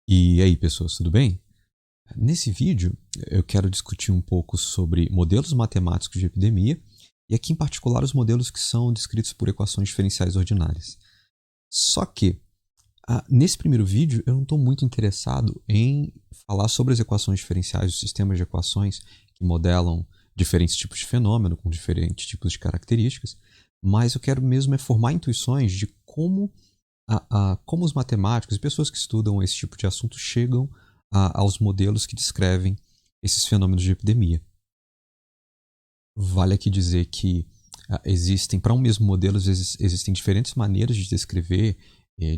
E aí, pessoas, tudo bem? Nesse vídeo, eu quero discutir um pouco sobre modelos matemáticos de epidemia e aqui em particular os modelos que são descritos por equações diferenciais ordinárias. Só que, nesse primeiro vídeo, eu não estou muito interessado em falar sobre as equações diferenciais, os sistemas de equações que modelam diferentes tipos de fenômeno com diferentes tipos de características, mas eu quero mesmo formar intuições de como os matemáticos e pessoas que estudam esse tipo de assunto chegam aos modelos que descrevem esses fenômenos de epidemia. Vale aqui dizer que existem, para um mesmo modelo, às vezes existem diferentes maneiras de descrever,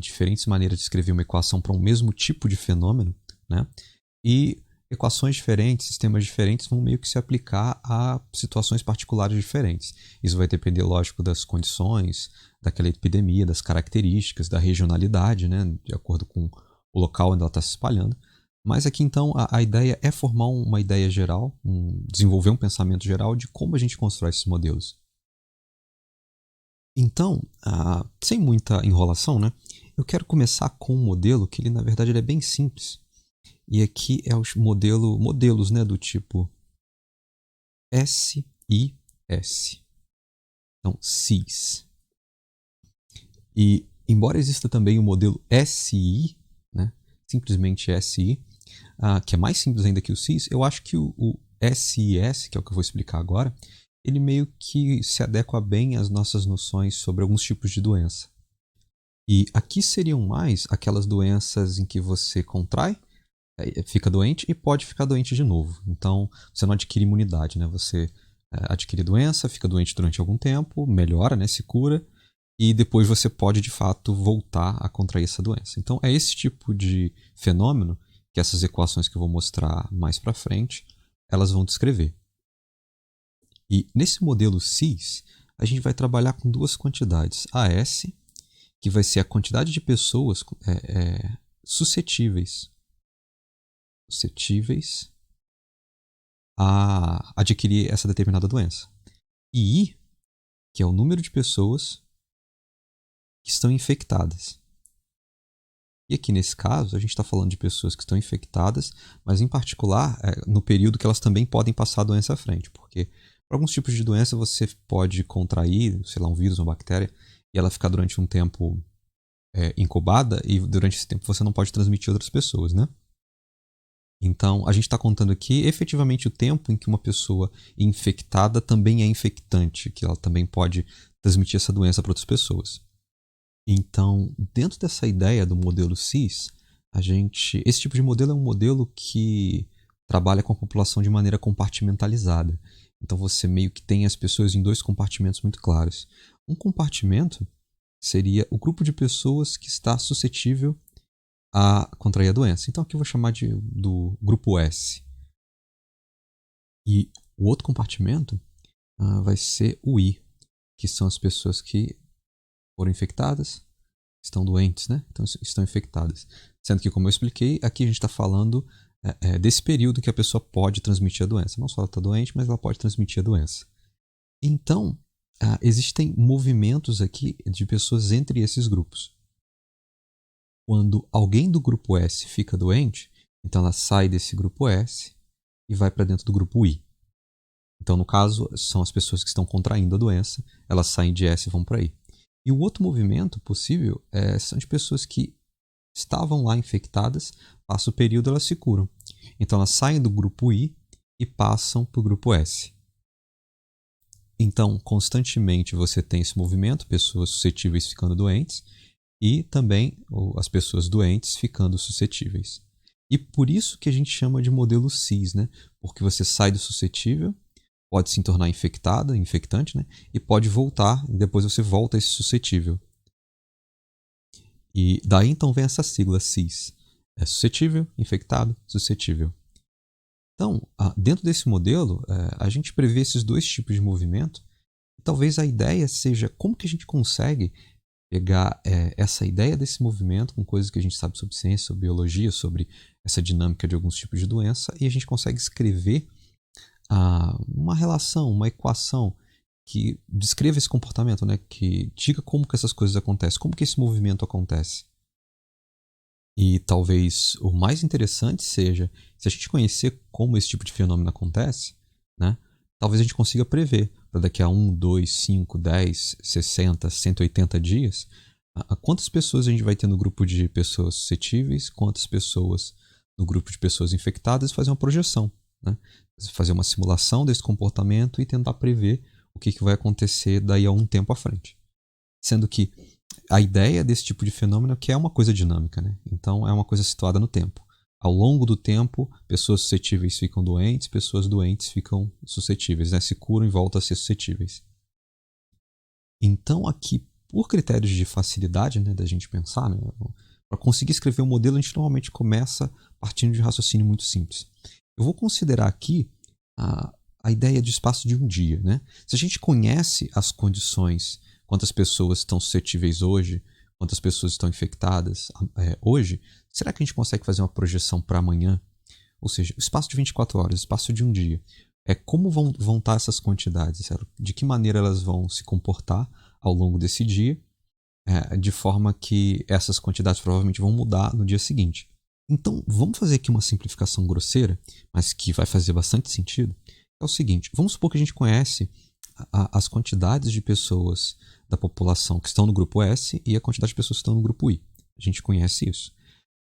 diferentes maneiras de escrever uma equação para um mesmo tipo de fenômeno, né? E equações diferentes, sistemas diferentes vão meio que se aplicar a situações particulares diferentes. Isso vai depender, lógico, das condições daquela epidemia, das características, da regionalidade, né? De acordo com o local onde ela está se espalhando. Mas aqui então a ideia é formar uma ideia geral, desenvolver um pensamento geral de como a gente constrói esses modelos. Então, sem muita enrolação, né, eu quero começar com um modelo que ele na verdade ele é bem simples. E aqui é os modelos, né, do tipo SIS. Então, SIS. E embora exista também o modelo SI, né, simplesmente SI, que é mais simples ainda que o SIS, eu acho que o SIS, que é o que eu vou explicar agora, ele meio que se adequa bem às nossas noções sobre alguns tipos de doença. E aqui seriam mais aquelas doenças em que você contrai, fica doente e pode ficar doente de novo. Então, você não adquire imunidade, né? Você adquire doença, fica doente durante algum tempo, melhora, né? Se cura, e depois você pode, de fato, voltar a contrair essa doença. Então, é esse tipo de fenômeno que essas equações que eu vou mostrar mais para frente, elas vão descrever. E nesse modelo SIS, a gente vai trabalhar com duas quantidades. A S, que vai ser a quantidade de pessoas suscetíveis a adquirir essa determinada doença. E I, que é o número de pessoas que estão infectadas. E aqui nesse caso, a gente está falando de pessoas que estão infectadas, mas em particular no período que elas também podem passar a doença à frente, porque para alguns tipos de doença você pode contrair, sei lá, um vírus, uma bactéria, e ela ficar durante um tempo incubada, e durante esse tempo você não pode transmitir a outras pessoas, né? Então, a gente está contando aqui efetivamente o tempo em que uma pessoa infectada também é infectante, que ela também pode transmitir essa doença para outras pessoas. Então, dentro dessa ideia do modelo CIS, esse tipo de modelo é um modelo que trabalha com a população de maneira compartimentalizada. Então, você meio que tem as pessoas em dois compartimentos muito claros. Um compartimento seria o grupo de pessoas que está suscetível a contrair a doença. Então, aqui eu vou chamar do grupo S. E o outro compartimento vai ser o I, que são as pessoas que foram infectadas, estão doentes, né? Então, estão infectadas. Sendo que, como eu expliquei, aqui a gente está falando desse período que a pessoa pode transmitir a doença. Não só ela está doente, mas ela pode transmitir a doença. Então, existem movimentos aqui de pessoas entre esses grupos. Quando alguém do grupo S fica doente, então ela sai desse grupo S e vai para dentro do grupo I. Então, no caso, são as pessoas que estão contraindo a doença, elas saem de S e vão para I. E o outro movimento possível são de pessoas que estavam lá infectadas, passa o período, elas se curam. Então, elas saem do grupo I e passam para o grupo S. Então, constantemente você tem esse movimento, pessoas suscetíveis ficando doentes, e também as pessoas doentes ficando suscetíveis. E por isso que a gente chama de modelo CIS, né? Porque você sai do suscetível, pode se tornar infectante, né? E pode voltar, e depois você volta a esse suscetível. E daí então vem essa sigla CIS. É suscetível, infectado, suscetível. Então, dentro desse modelo, a gente prevê esses dois tipos de movimento. E talvez a ideia seja como que a gente consegue pegar essa ideia desse movimento com coisas que a gente sabe sobre ciência, sobre biologia, sobre essa dinâmica de alguns tipos de doença, e a gente consegue escrever uma relação, uma equação que descreva esse comportamento, né? Que diga como que essas coisas acontecem, como que esse movimento acontece. E talvez o mais interessante seja, se a gente conhecer como esse tipo de fenômeno acontece, né, talvez a gente consiga prever para daqui a 1, 2, 5, 10, 60, 180 dias, a quantas pessoas a gente vai ter no grupo de pessoas suscetíveis, quantas pessoas no grupo de pessoas infectadas, e fazer uma projeção, né, fazer uma simulação desse comportamento e tentar prever o que vai acontecer daí a um tempo à frente. Sendo que a ideia desse tipo de fenômeno é que é uma coisa dinâmica, né? Então é uma coisa situada no tempo. Ao longo do tempo, pessoas suscetíveis ficam doentes, pessoas doentes ficam suscetíveis, né? Se curam e voltam a ser suscetíveis. Então aqui, por critérios de facilidade, né, da gente pensar, né, para conseguir escrever um modelo, a gente normalmente começa partindo de um raciocínio muito simples. Eu vou considerar aqui a ideia de espaço de um dia, né? Se a gente conhece as condições, quantas pessoas estão suscetíveis hoje, quantas pessoas estão infectadas hoje, será que a gente consegue fazer uma projeção para amanhã? Ou seja, o espaço de 24 horas, o espaço de um dia. Como vão estar essas quantidades? De que maneira elas vão se comportar ao longo desse dia, de forma que essas quantidades provavelmente vão mudar no dia seguinte. Então, vamos fazer aqui uma simplificação grosseira, mas que vai fazer bastante sentido. É o seguinte, vamos supor que a gente conhece as quantidades de pessoas da população que estão no grupo S e a quantidade de pessoas que estão no grupo I. A gente conhece isso.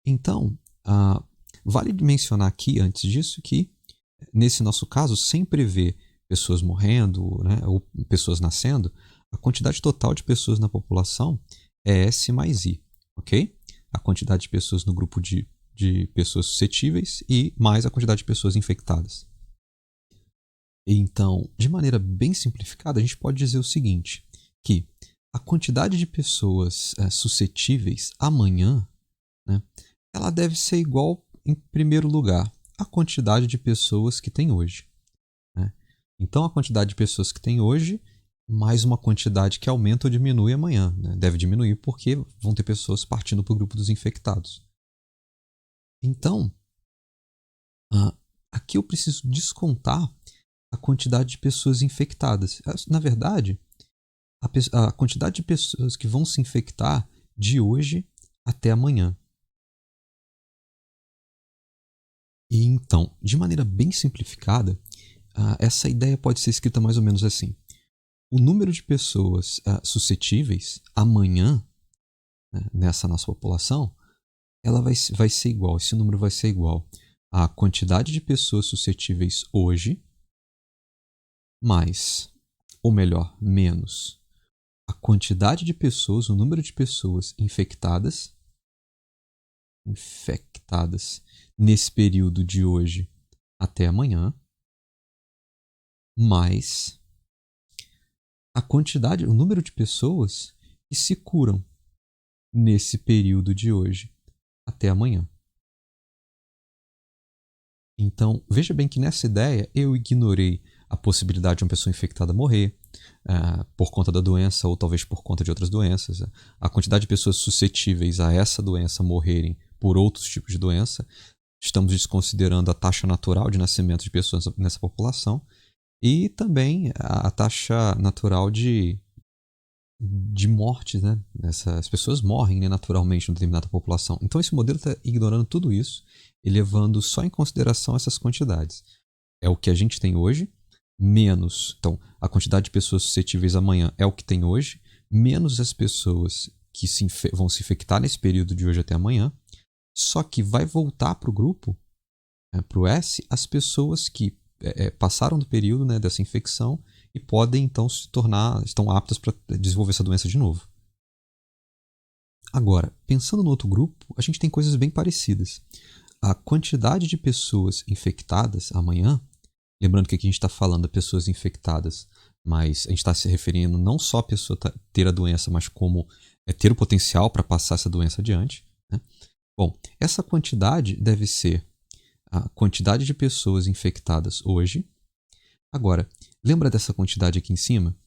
Então, vale mencionar aqui, antes disso, que nesse nosso caso, sem prever pessoas morrendo, né, ou pessoas nascendo, a quantidade total de pessoas na população é S mais I, ok? A quantidade de pessoas no grupo de pessoas suscetíveis e mais a quantidade de pessoas infectadas. Então, de maneira bem simplificada, a gente pode dizer o seguinte, que a quantidade de pessoas suscetíveis amanhã, né, ela deve ser igual, em primeiro lugar, à quantidade de pessoas que tem hoje. Né? Então, a quantidade de pessoas que tem hoje, mais uma quantidade que aumenta ou diminui amanhã. Né? Deve diminuir porque vão ter pessoas partindo para o grupo dos infectados. Então, aqui eu preciso descontar a quantidade de pessoas infectadas. Na verdade, a quantidade de pessoas que vão se infectar de hoje até amanhã. E então, de maneira bem simplificada, essa ideia pode ser escrita mais ou menos assim. O número de pessoas suscetíveis amanhã, né, nessa nossa população, ela vai ser igual, esse número vai ser igual à quantidade de pessoas suscetíveis hoje, mais, ou melhor, menos, a quantidade de pessoas, o número de pessoas infectadas nesse período de hoje até amanhã, mais a quantidade, o número de pessoas que se curam nesse período de hoje até amanhã. Então, veja bem que nessa ideia eu ignorei a possibilidade de uma pessoa infectada morrer por conta da doença ou talvez por conta de outras doenças. A quantidade de pessoas suscetíveis a essa doença morrerem por outros tipos de doença. Estamos desconsiderando a taxa natural de nascimento de pessoas nessa população e também a taxa natural de morte, né? As pessoas morrem, né, naturalmente em determinada população. Então esse modelo está ignorando tudo isso e levando só em consideração essas quantidades. É o que a gente tem hoje, menos, então, a quantidade de pessoas suscetíveis amanhã é o que tem hoje, menos as pessoas que vão se infectar nesse período de hoje até amanhã, só que vai voltar para o grupo, para o S, as pessoas que passaram do período, né, dessa infecção e podem então estão aptas para desenvolver essa doença de novo. Agora, pensando no outro grupo, a gente tem coisas bem parecidas. A quantidade de pessoas infectadas amanhã, lembrando que aqui a gente está falando de pessoas infectadas, mas a gente está se referindo não só a pessoa ter a doença, mas como ter o potencial para passar essa doença adiante. Né? Bom, essa quantidade deve ser a quantidade de pessoas infectadas hoje. Agora, lembra dessa quantidade aqui em cima?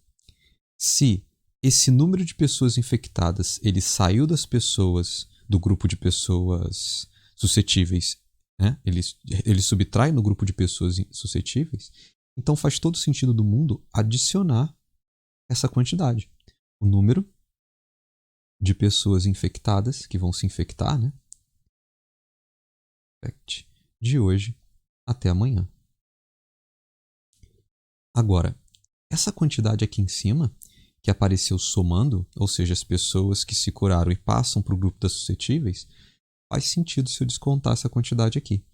Se esse número de pessoas infectadas ele saiu das pessoas, do grupo de pessoas suscetíveis, né? ele subtrai no grupo de pessoas suscetíveis, então faz todo sentido do mundo adicionar essa quantidade. O número de pessoas infectadas que vão se infectar, né? infect de hoje até amanhã. Agora, essa quantidade aqui em cima, que apareceu somando, ou seja, as pessoas que se curaram e passam para o grupo das suscetíveis, faz sentido se eu descontar essa quantidade aqui.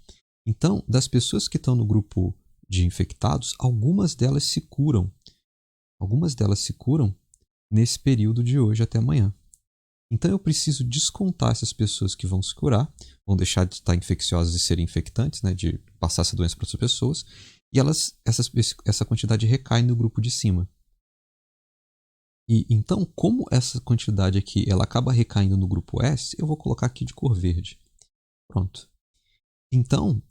Então, das pessoas que estão no grupo de infectados, algumas delas se curam. Algumas delas se curam nesse período de hoje até amanhã. Então, eu preciso descontar essas pessoas que vão se curar, vão deixar de estar infecciosas e serem infectantes, né, de passar essa doença para outras pessoas, e essa quantidade recai no grupo de cima. E então, como essa quantidade aqui ela acaba recaindo no grupo S, eu vou colocar aqui de cor verde. Pronto. Então,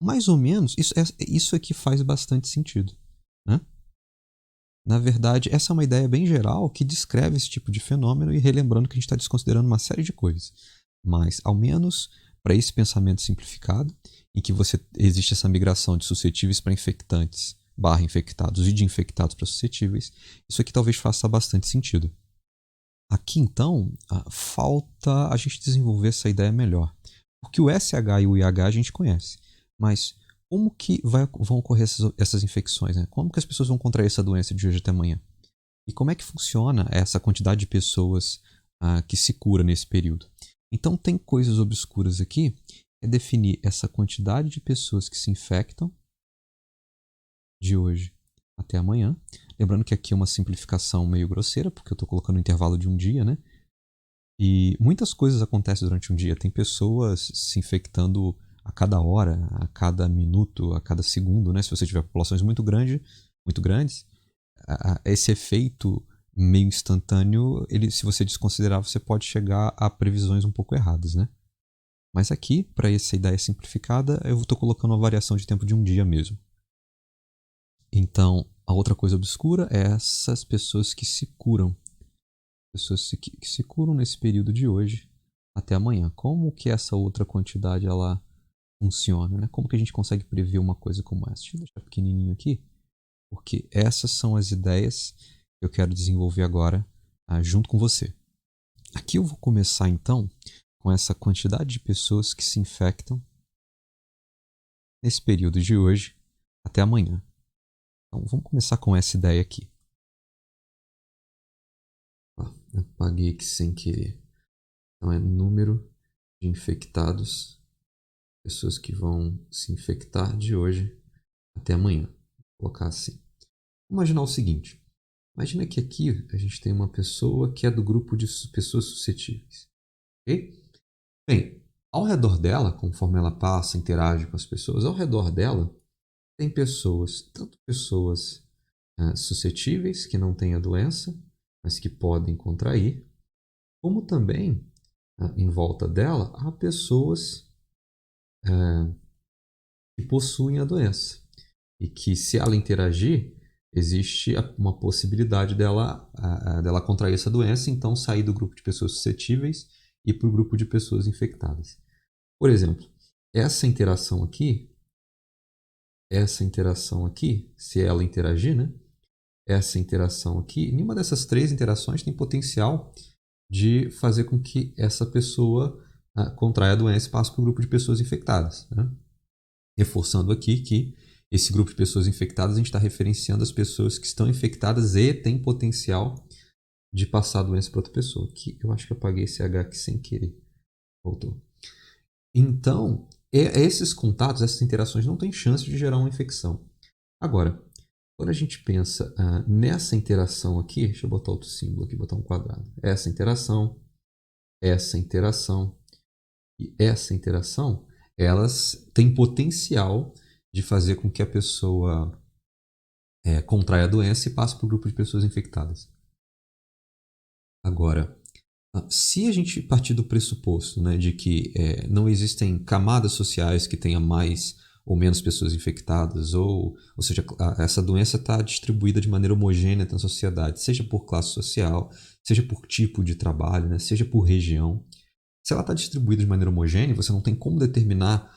mais ou menos, isso aqui faz bastante sentido, né? Na verdade, essa é uma ideia bem geral que descreve esse tipo de fenômeno e relembrando que a gente está desconsiderando uma série de coisas. Mas, ao menos para esse pensamento simplificado, em que existe essa migração de suscetíveis para infectantes / infectados e de infectados para suscetíveis, isso aqui talvez faça bastante sentido. Aqui, então, falta a gente desenvolver essa ideia melhor. Porque o SH e o IH a gente conhece, mas como que vão ocorrer essas infecções? Né? Como que as pessoas vão contrair essa doença de hoje até amanhã? E como é que funciona essa quantidade de pessoas que se cura nesse período? Então, tem coisas obscuras aqui, é definir essa quantidade de pessoas que se infectam de hoje até amanhã. Lembrando que aqui é uma simplificação meio grosseira, porque eu estou colocando um intervalo de um dia, né? E muitas coisas acontecem durante um dia. Tem pessoas se infectando a cada hora, a cada minuto, a cada segundo, né? Se você tiver populações muito grandes, esse efeito meio instantâneo, se você desconsiderar, você pode chegar a previsões um pouco erradas, né? Mas aqui, para essa ideia simplificada, eu estou colocando uma variação de tempo de um dia mesmo. Então, a outra coisa obscura é essas pessoas que se curam. Pessoas que se curam nesse período de hoje até amanhã. Como que essa outra quantidade ela funciona? Né? Como que a gente consegue prever uma coisa como essa? Deixa eu deixar pequenininho aqui, porque essas são as ideias que eu quero desenvolver agora junto com você. Aqui eu vou começar então com essa quantidade de pessoas que se infectam nesse período de hoje até amanhã. Então vamos começar com essa ideia aqui. Apaguei aqui sem querer. Então é número de infectados, pessoas que vão se infectar de hoje até amanhã. Vou colocar assim. Vamos imaginar o seguinte. Imagina que aqui a gente tem uma pessoa que é do grupo de pessoas suscetíveis. Ok? Bem, ao redor dela, conforme ela passa, interage com as pessoas, ao redor dela tem pessoas, tanto pessoas suscetíveis, que não têm a doença, mas que podem contrair, como também, em volta dela, há pessoas que possuem a doença. E que, se ela interagir, existe uma possibilidade dela contrair essa doença, então sair do grupo de pessoas suscetíveis e para o grupo de pessoas infectadas. Por exemplo, essa interação aqui, se ela interagir, né? Essa interação aqui, nenhuma dessas três interações tem potencial de fazer com que essa pessoa contraia a doença e passe para o grupo de pessoas infectadas. Né? Reforçando aqui que esse grupo de pessoas infectadas, a gente está referenciando as pessoas que estão infectadas e têm potencial de passar a doença para outra pessoa. Que eu acho que eu apaguei esse H aqui sem querer. Voltou. Então, esses contatos, essas interações não têm chance de gerar uma infecção. Agora, quando a gente pensa nessa interação aqui, deixa eu botar outro símbolo aqui, botar um quadrado. Essa interação e essa interação, elas têm potencial de fazer com que a pessoa contraia a doença e passe para o grupo de pessoas infectadas. Agora, se a gente partir do pressuposto, né, de que não existem camadas sociais que tenham mais ou menos pessoas infectadas, ou seja, essa doença está distribuída de maneira homogênea na sociedade, seja por classe social, seja por tipo de trabalho, né, seja por região. Se ela está distribuída de maneira homogênea, você não tem como determinar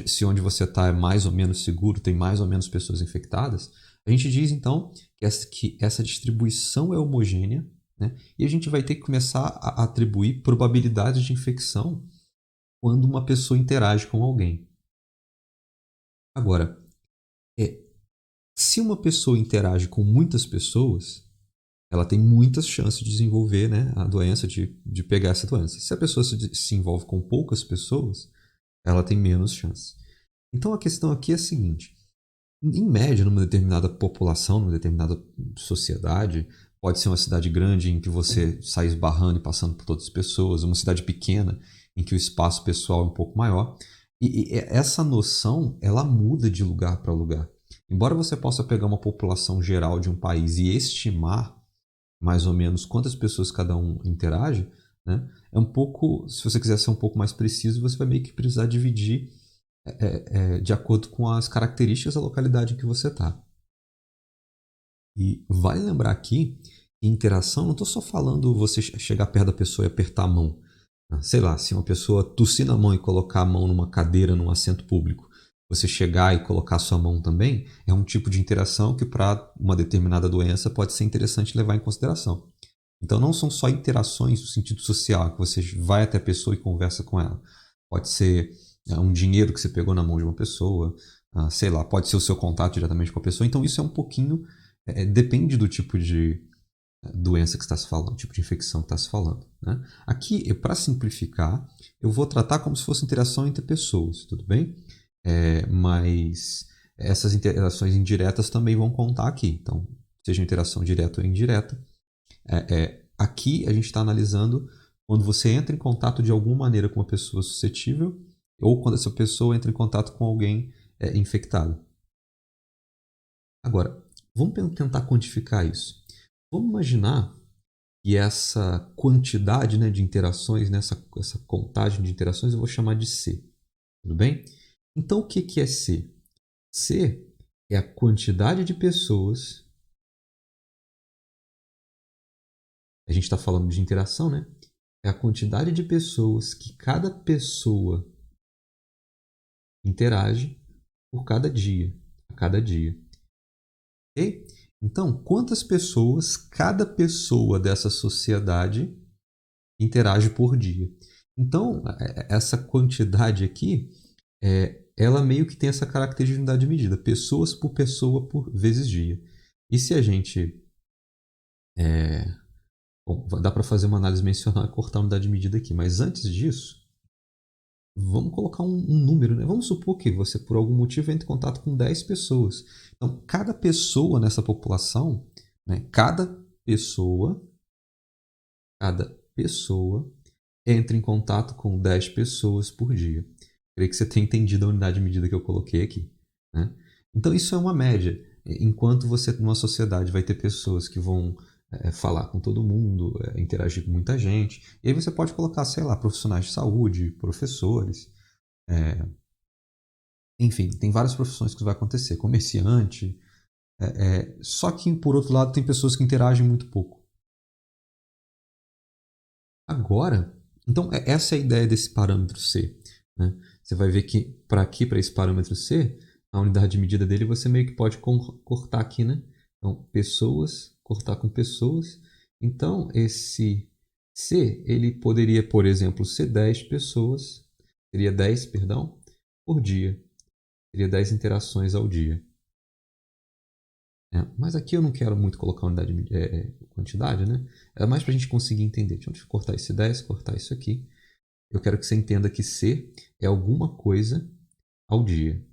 se onde você está é mais ou menos seguro, tem mais ou menos pessoas infectadas. A gente diz, então, que essa distribuição é homogênea, né? E a gente vai ter que começar a atribuir probabilidades de infecção quando uma pessoa interage com alguém. Agora, se uma pessoa interage com muitas pessoas, ela tem muitas chances de desenvolver, né, a doença, de pegar essa doença. Se a pessoa se envolve com poucas pessoas, ela tem menos chance. Então a questão aqui é a seguinte: em média, numa determinada população, numa determinada sociedade, pode ser uma cidade grande em que você sai esbarrando e passando por todas as pessoas, uma cidade pequena em que o espaço pessoal é um pouco maior. E essa noção, ela muda de lugar para lugar. Embora você possa pegar uma população geral de um país e estimar mais ou menos quantas pessoas cada um interage, né, é um pouco, se você quiser ser um pouco mais preciso, você vai meio que precisar dividir de acordo com as características da localidade em que você está. E vale lembrar aqui que interação, não estou só falando você chegar perto da pessoa e apertar a mão. Sei lá, se uma pessoa tossir na mão e colocar a mão numa cadeira, num assento público, você chegar e colocar a sua mão também, é um tipo de interação que para uma determinada doença pode ser interessante levar em consideração. Então não são só interações no sentido social, que você vai até a pessoa e conversa com ela. Pode ser um dinheiro que você pegou na mão de uma pessoa, sei lá, pode ser o seu contato diretamente com a pessoa. Então isso é um pouquinho, depende do tipo de doença que está se falando, tipo de infecção que está se falando. Né? Aqui, para simplificar, eu vou tratar como se fosse interação entre pessoas, tudo bem? Mas essas interações indiretas também vão contar aqui. Então, seja interação direta ou indireta. Aqui a gente está analisando quando você entra em contato de alguma maneira com uma pessoa suscetível ou quando essa pessoa entra em contato com alguém infectado. Agora, vamos tentar quantificar isso. Vamos imaginar que essa quantidade, né, de interações, essa contagem de interações, eu vou chamar de C. Tudo bem? Então, o que é C? C é a quantidade de pessoas. A gente está falando de interação, né? É a quantidade de pessoas que cada pessoa interage por cada dia, a cada dia. Ok? Então, quantas pessoas cada pessoa dessa sociedade interage por dia? Então, essa quantidade aqui, ela meio que tem essa característica de unidade de medida, pessoas por pessoa por vezes dia. E se a gente... Bom, dá para fazer uma análise mencional e cortar a unidade de medida aqui, mas antes disso, vamos colocar um número, né? Vamos supor que você, por algum motivo, entre em contato com 10 pessoas. Então, cada pessoa nessa população, né? Cada pessoa entra em contato com 10 pessoas por dia. Creio que você tenha entendido a unidade de medida que eu coloquei aqui. Né? Então, isso é uma média. Enquanto você, numa sociedade, vai ter pessoas que vão falar com todo mundo, interagir com muita gente. E aí você pode colocar, sei lá, profissionais de saúde, professores. Enfim, tem várias profissões que isso vai acontecer. Comerciante. Só que, por outro lado, tem pessoas que interagem muito pouco. Agora, então essa é a ideia desse parâmetro C. Né? Você vai ver que para esse parâmetro C, a unidade de medida dele você meio que pode cortar aqui, né? Então, pessoas, cortar com pessoas. Então, esse C, ele poderia, por exemplo, ser 10 pessoas, seria 10, perdão, por dia. Seria 10 interações ao dia. Mas aqui eu não quero muito colocar unidade quantidade, né? É mais para a gente conseguir entender. Deixa eu cortar esse 10, cortar isso aqui. Eu quero que você entenda que C é alguma coisa ao dia.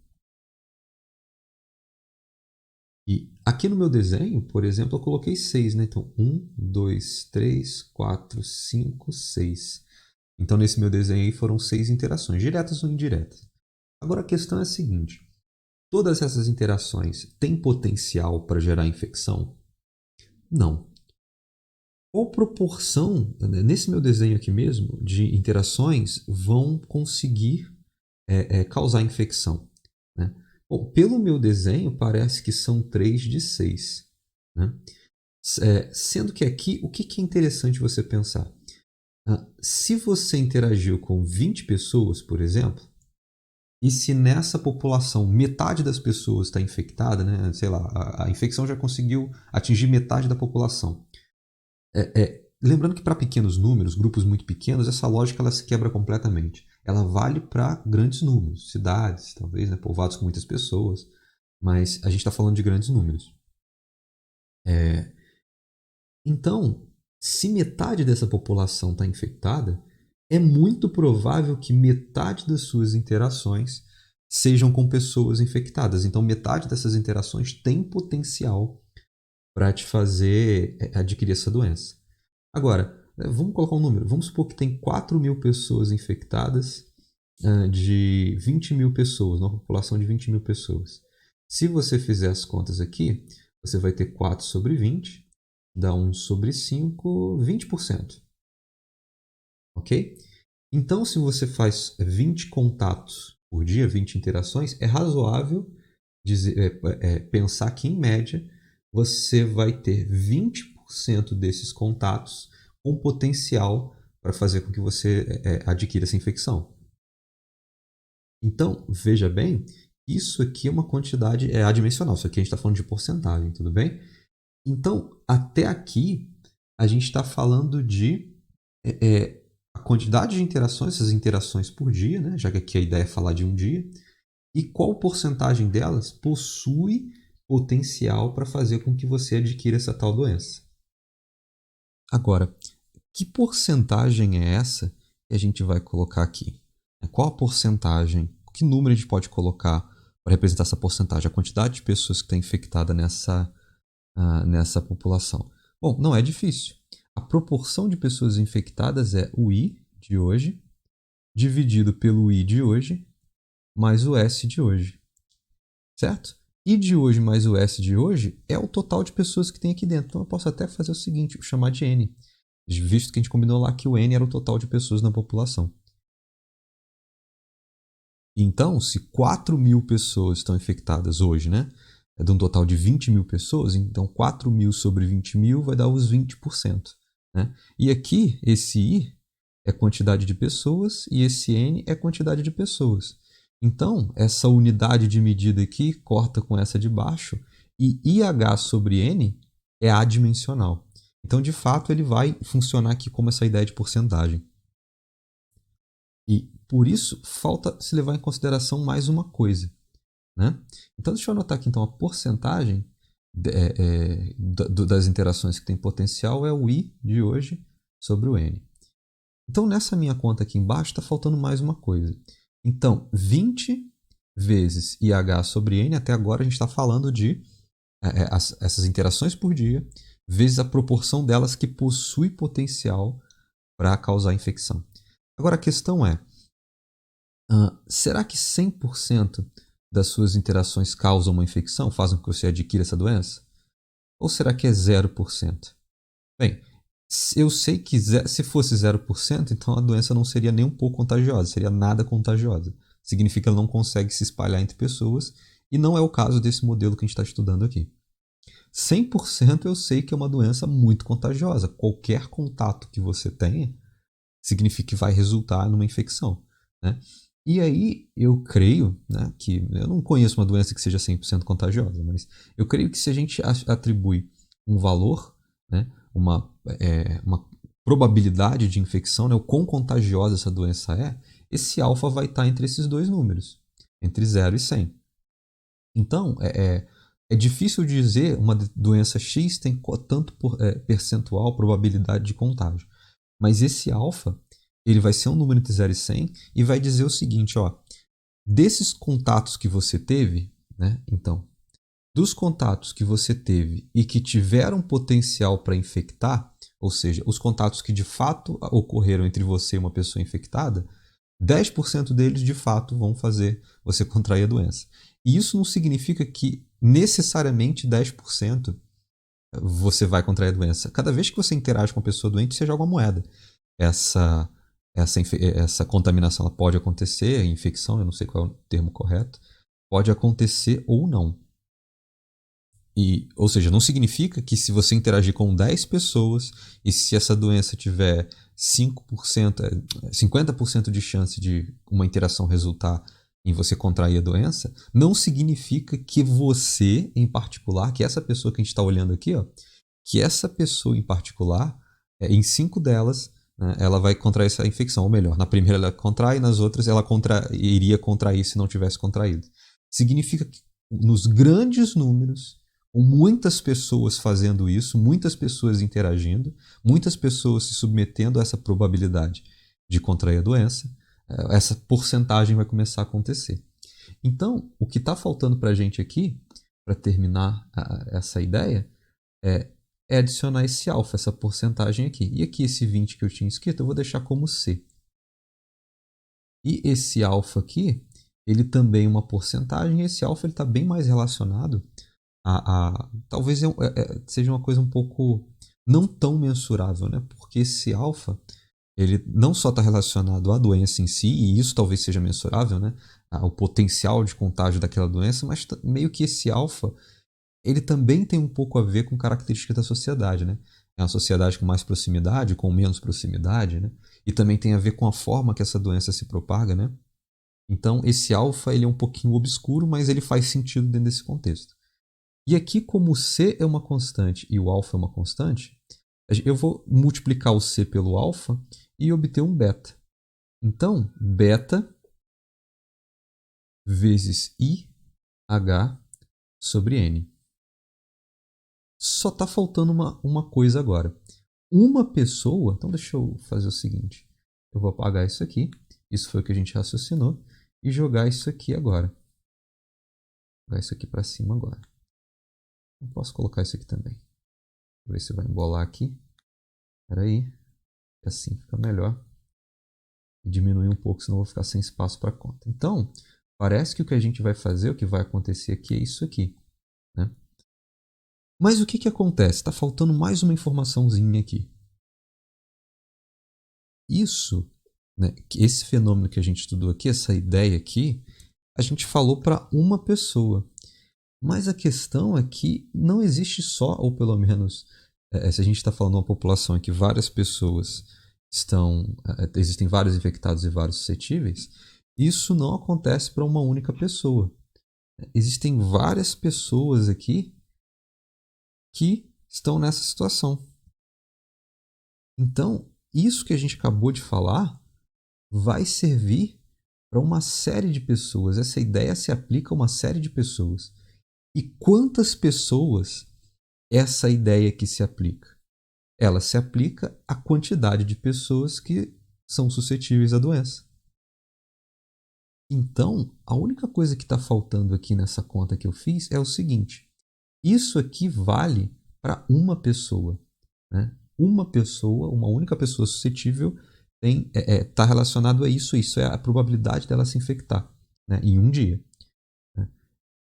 E aqui no meu desenho, por exemplo, eu coloquei 6, né? Então, 1, 2, 3, 4, 5, 6. Então, nesse meu desenho aí foram 6 interações, diretas ou indiretas. Agora a questão é a seguinte: todas essas interações têm potencial para gerar infecção? Não. Qual proporção, nesse meu desenho aqui mesmo, de interações vão conseguir causar infecção? Né? Bom, pelo meu desenho, parece que são 3 de 6. Né? Sendo que aqui, o que é interessante você pensar? Se você interagiu com 20 pessoas, por exemplo, e se nessa população metade das pessoas está infectada, né? Sei lá, a infecção já conseguiu atingir metade da população. Lembrando que para pequenos números, grupos muito pequenos, essa lógica ela se quebra completamente. ela vale para grandes números, cidades, talvez, né, povoados com muitas pessoas, mas a gente está falando de grandes números. Então, se metade dessa população está infectada, é muito provável que metade das suas interações sejam com pessoas infectadas. Então, metade dessas interações tem potencial para te fazer adquirir essa doença. Agora, vamos colocar um número. Vamos supor que tem 4.000 pessoas infectadas de 20.000 pessoas, uma população de 20.000 pessoas. Se você fizer as contas aqui, você vai ter 4 sobre 20, dá 1 sobre 5, 20%. Ok? Então, se você faz 20 contatos por dia, 20 interações, é razoável pensar que, em média, você vai ter 20% desses contatos com potencial para fazer com que você adquira essa infecção. Então, veja bem, isso aqui é uma quantidade adimensional. Isso aqui a gente está falando de porcentagem, tudo bem? Então, até aqui, a gente está falando de a quantidade de interações, essas interações por dia, né? Já que aqui a ideia é falar de um dia, e qual porcentagem delas possui potencial para fazer com que você adquira essa tal doença. Agora, que porcentagem é essa que a gente vai colocar aqui? Qual a porcentagem? Que número a gente pode colocar para representar essa porcentagem? A quantidade de pessoas que está infectada nessa população. Bom, não é difícil. A proporção de pessoas infectadas é o I de hoje dividido pelo I de hoje mais o S de hoje. Certo? I de hoje mais o S de hoje é o total de pessoas que tem aqui dentro. Então eu posso até fazer o seguinte, chamar de N. Visto que a gente combinou lá que o N era o total de pessoas na população. Então, se 4.000 pessoas estão infectadas hoje, né? É de um total de 20.000 pessoas, então 4.000 sobre 20.000 vai dar os 20%. Né? E aqui, esse I é quantidade de pessoas e esse N é quantidade de pessoas. Então, essa unidade de medida aqui corta com essa de baixo e IH sobre N é adimensional. Então, de fato, ele vai funcionar aqui como essa ideia de porcentagem. E, por isso, falta se levar em consideração mais uma coisa. Né? Então, deixa eu anotar aqui, então, a porcentagem das interações que tem potencial é o I de hoje sobre o N. Então, nessa minha conta aqui embaixo, está faltando mais uma coisa. Então, 20 vezes IH sobre N, até agora a gente está falando de essas interações por dia, vezes a proporção delas que possui potencial para causar infecção. Agora, a questão é, será que 100% das suas interações causam uma infecção, fazem com que você adquira essa doença? Ou será que é 0%? Bem, eu sei que se fosse 0%, então a doença não seria nem um pouco contagiosa, seria nada contagiosa. Significa que ela não consegue se espalhar entre pessoas, e não é o caso desse modelo que a gente está estudando aqui. 100% eu sei que é uma doença muito contagiosa. Qualquer contato que você tenha significa que vai resultar numa infecção. Né? E aí eu creio, né, que eu não conheço uma doença que seja 100% contagiosa, mas eu creio que se a gente atribui um valor, né, uma probabilidade de infecção, né, o quão contagiosa essa doença é, esse alfa vai estar entre esses dois números, entre 0 e 100. Então, é difícil dizer uma doença X tem tanto percentual probabilidade de contágio. Mas esse alfa, ele vai ser um número entre 0 e 100 e vai dizer o seguinte, ó, desses contatos que você teve, né, então, dos contatos que você teve e que tiveram potencial para infectar, ou seja, os contatos que de fato ocorreram entre você e uma pessoa infectada, 10% deles de fato vão fazer você contrair a doença. E isso não significa que necessariamente 10% você vai contrair a doença. Cada vez que você interage com uma pessoa doente, você joga uma moeda. Essa contaminação ela pode acontecer, a infecção, eu não sei qual é o termo correto, pode acontecer ou não. Ou seja, não significa que se você interagir com 10 pessoas e se essa doença tiver 50% de chance de uma interação resultar em você contrair a doença, não significa que você, em particular, que essa pessoa que a gente está olhando aqui, ó, que essa pessoa em particular, em 5 delas, né, ela vai contrair essa infecção. Ou melhor, na primeira ela contrai, nas outras ela iria contrair se não tivesse contraído. Significa que nos grandes números, com muitas pessoas fazendo isso, muitas pessoas interagindo, muitas pessoas se submetendo a essa probabilidade de contrair a doença, essa porcentagem vai começar a acontecer. Então, o que está faltando para a gente aqui, para terminar essa ideia, é adicionar esse alfa, essa porcentagem aqui. E aqui esse 20 que eu tinha escrito, eu vou deixar como C. E esse alfa aqui, ele também é uma porcentagem, e esse alfa está bem mais relacionado talvez seja uma coisa um pouco não tão mensurável, né? Porque esse alfa, ele não só está relacionado à doença em si, e isso talvez seja mensurável, né? O potencial de contágio daquela doença, mas meio que esse alfa, ele também tem um pouco a ver com características da sociedade, né? É uma sociedade com mais proximidade, com menos proximidade, né? E também tem a ver com a forma que essa doença se propaga, né? Então, esse alfa, ele é um pouquinho obscuro, mas ele faz sentido dentro desse contexto. E aqui, como o C é uma constante e o alfa é uma constante, eu vou multiplicar o C pelo alfa e obter um beta. Então, beta vezes IH sobre N. Só está faltando uma coisa agora. Uma pessoa... Então, deixa eu fazer o seguinte. Eu vou apagar isso aqui. Isso foi o que a gente raciocinou. E jogar isso aqui agora. Jogar isso aqui para cima agora. Eu posso colocar isso aqui também. Vou ver se vai embolar aqui. Espera aí. Assim fica melhor. E diminuir um pouco, senão eu vou ficar sem espaço para conta. Então, parece que o que a gente vai fazer, o que vai acontecer aqui é isso aqui, né? Mas o que acontece? Está faltando mais uma informaçãozinha aqui. Isso, né, esse fenômeno que a gente estudou aqui, essa ideia aqui, a gente falou para uma pessoa. Mas a questão é que não existe só, ou pelo menos, se a gente está falando de uma população em que várias pessoas existem vários infectados e vários suscetíveis, isso não acontece para uma única pessoa. Existem várias pessoas aqui que estão nessa situação. Então, isso que a gente acabou de falar vai servir para uma série de pessoas. Essa ideia se aplica a uma série de pessoas. E quantas pessoas essa ideia que se aplica? Ela se aplica à quantidade de pessoas que são suscetíveis à doença. Então, a única coisa que está faltando aqui nessa conta que eu fiz é o seguinte. Isso aqui vale para uma pessoa, né? Uma pessoa, uma única pessoa suscetível está relacionado a isso. Isso é a probabilidade dela se infectar, né, em um dia. Né?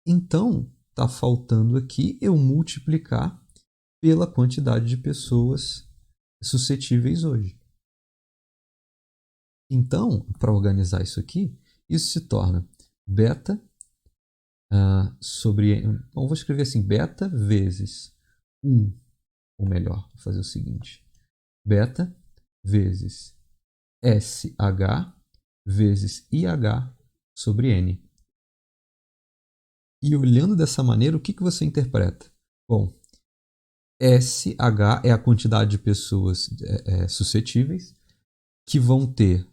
Então, está faltando aqui eu multiplicar pela quantidade de pessoas suscetíveis hoje. Então, para organizar isso aqui, isso se torna beta sobre... Bom, vou escrever assim, beta vezes 1, ou melhor, vou fazer o seguinte. Beta vezes SH vezes IH sobre N. E olhando dessa maneira, o que você interpreta? Bom, SH é a quantidade de pessoas suscetíveis que vão ter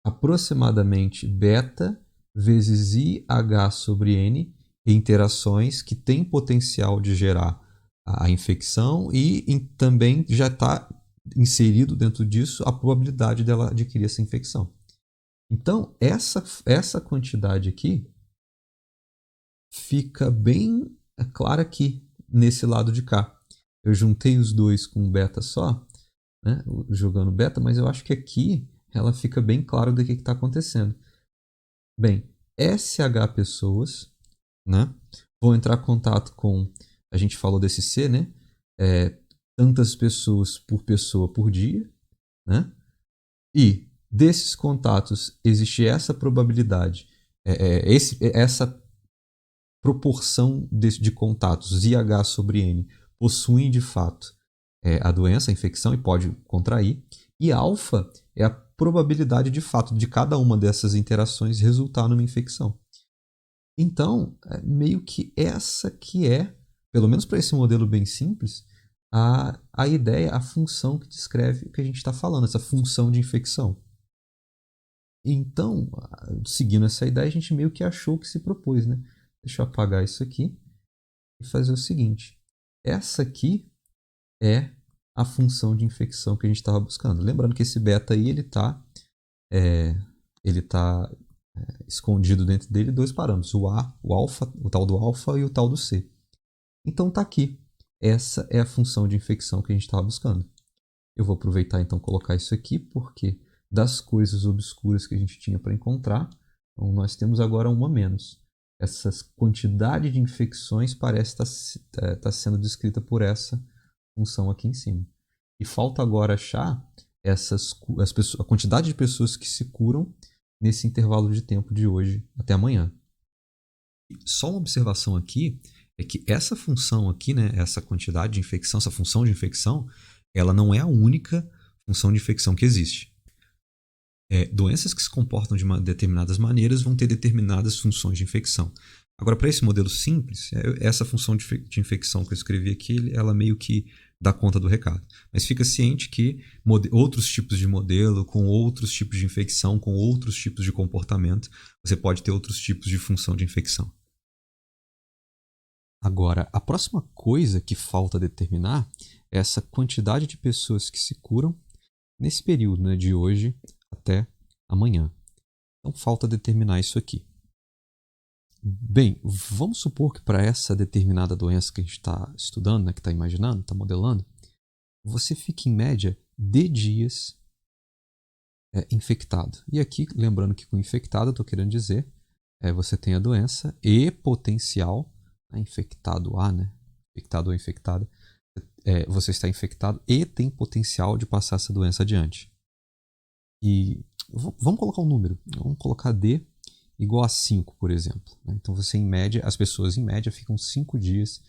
aproximadamente beta vezes IH sobre N interações que têm potencial de gerar a infecção e também já está inserido dentro disso a probabilidade dela adquirir essa infecção. Então, essa quantidade aqui fica bem clara aqui, nesse lado de cá. Eu juntei os dois com beta só, né, jogando beta, mas eu acho que aqui ela fica bem clara do que está acontecendo. Bem, SH pessoas, né, vão entrar em contato com, a gente falou desse C, né, tantas pessoas por dia, né, e desses contatos existe essa probabilidade, essa proporção de contatos IH sobre N possuem de fato a doença, a infecção e pode contrair, e alfa é a probabilidade de fato de cada uma dessas interações resultar numa infecção. Então, meio que essa que é, pelo menos para esse modelo bem simples, a ideia, a função que descreve o que a gente está falando, essa função de infecção. Então, seguindo essa ideia, a gente meio que achou o que se propôs, né? Deixa eu apagar isso aqui e fazer o seguinte. Essa aqui é a função de infecção que a gente estava buscando. Lembrando que esse beta aí, ele tá escondido dentro dele dois parâmetros, o A, o alfa, o tal do alfa e o tal do C. Então tá aqui. Essa é a função de infecção que a gente estava buscando. Eu vou aproveitar então colocar isso aqui, porque das coisas obscuras que a gente tinha para encontrar, então nós temos agora uma menos. Essa quantidade de infecções parece estar sendo descrita por essa função aqui em cima. E falta agora achar a quantidade de pessoas que se curam nesse intervalo de tempo de hoje até amanhã. Só uma observação aqui é que essa função aqui, né, essa quantidade de infecção, essa função de infecção, ela não é a única função de infecção que existe. Doenças que se comportam de determinadas maneiras vão ter determinadas funções de infecção. Agora, para esse modelo simples, essa função de infecção que eu escrevi aqui, ela meio que dá conta do recado. Mas fica ciente que outros tipos de modelo, com outros tipos de infecção, com outros tipos de comportamento, você pode ter outros tipos de função de infecção. Agora, a próxima coisa que falta determinar é essa quantidade de pessoas que se curam nesse período, né, de hoje até amanhã. Então, falta determinar isso aqui. Bem, vamos supor que para essa determinada doença que a gente está estudando, né, que está imaginando, está modelando, você fique em média de dias infectado. E aqui, lembrando que com infectado, eu estou querendo dizer, você tem a doença e potencial, infectado A, né? Infectado ou infectada, você está infectado e tem potencial de passar essa doença adiante. E vamos colocar um número, vamos colocar D igual a 5, por exemplo. Então você, em média, as pessoas em média ficam 5 dias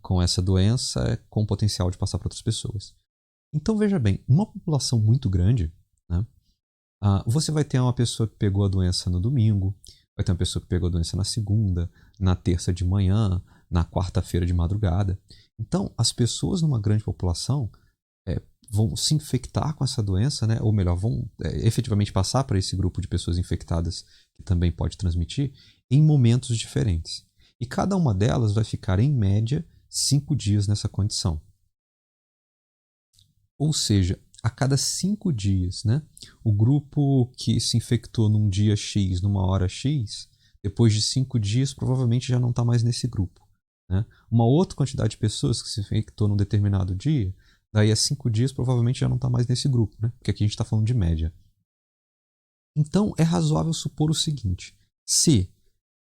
com essa doença com potencial de passar para outras pessoas. Então veja bem, uma população muito grande, né, você vai ter uma pessoa que pegou a doença no domingo, vai ter uma pessoa que pegou a doença na segunda, na terça de manhã, na quarta-feira de madrugada. Então as pessoas numa grande população vão se infectar com essa doença, né? Ou melhor, vão efetivamente passar para esse grupo de pessoas infectadas que também pode transmitir em momentos diferentes. E cada uma delas vai ficar, em média, 5 dias nessa condição. Ou seja, a cada 5 dias, né? O grupo que se infectou num dia X, numa hora X, depois de 5 dias, provavelmente já não está mais nesse grupo. Né? Uma outra quantidade de pessoas que se infectou num determinado dia, daí a 5 dias provavelmente já não está mais nesse grupo, né? Porque aqui a gente está falando de média. Então é razoável supor o seguinte: se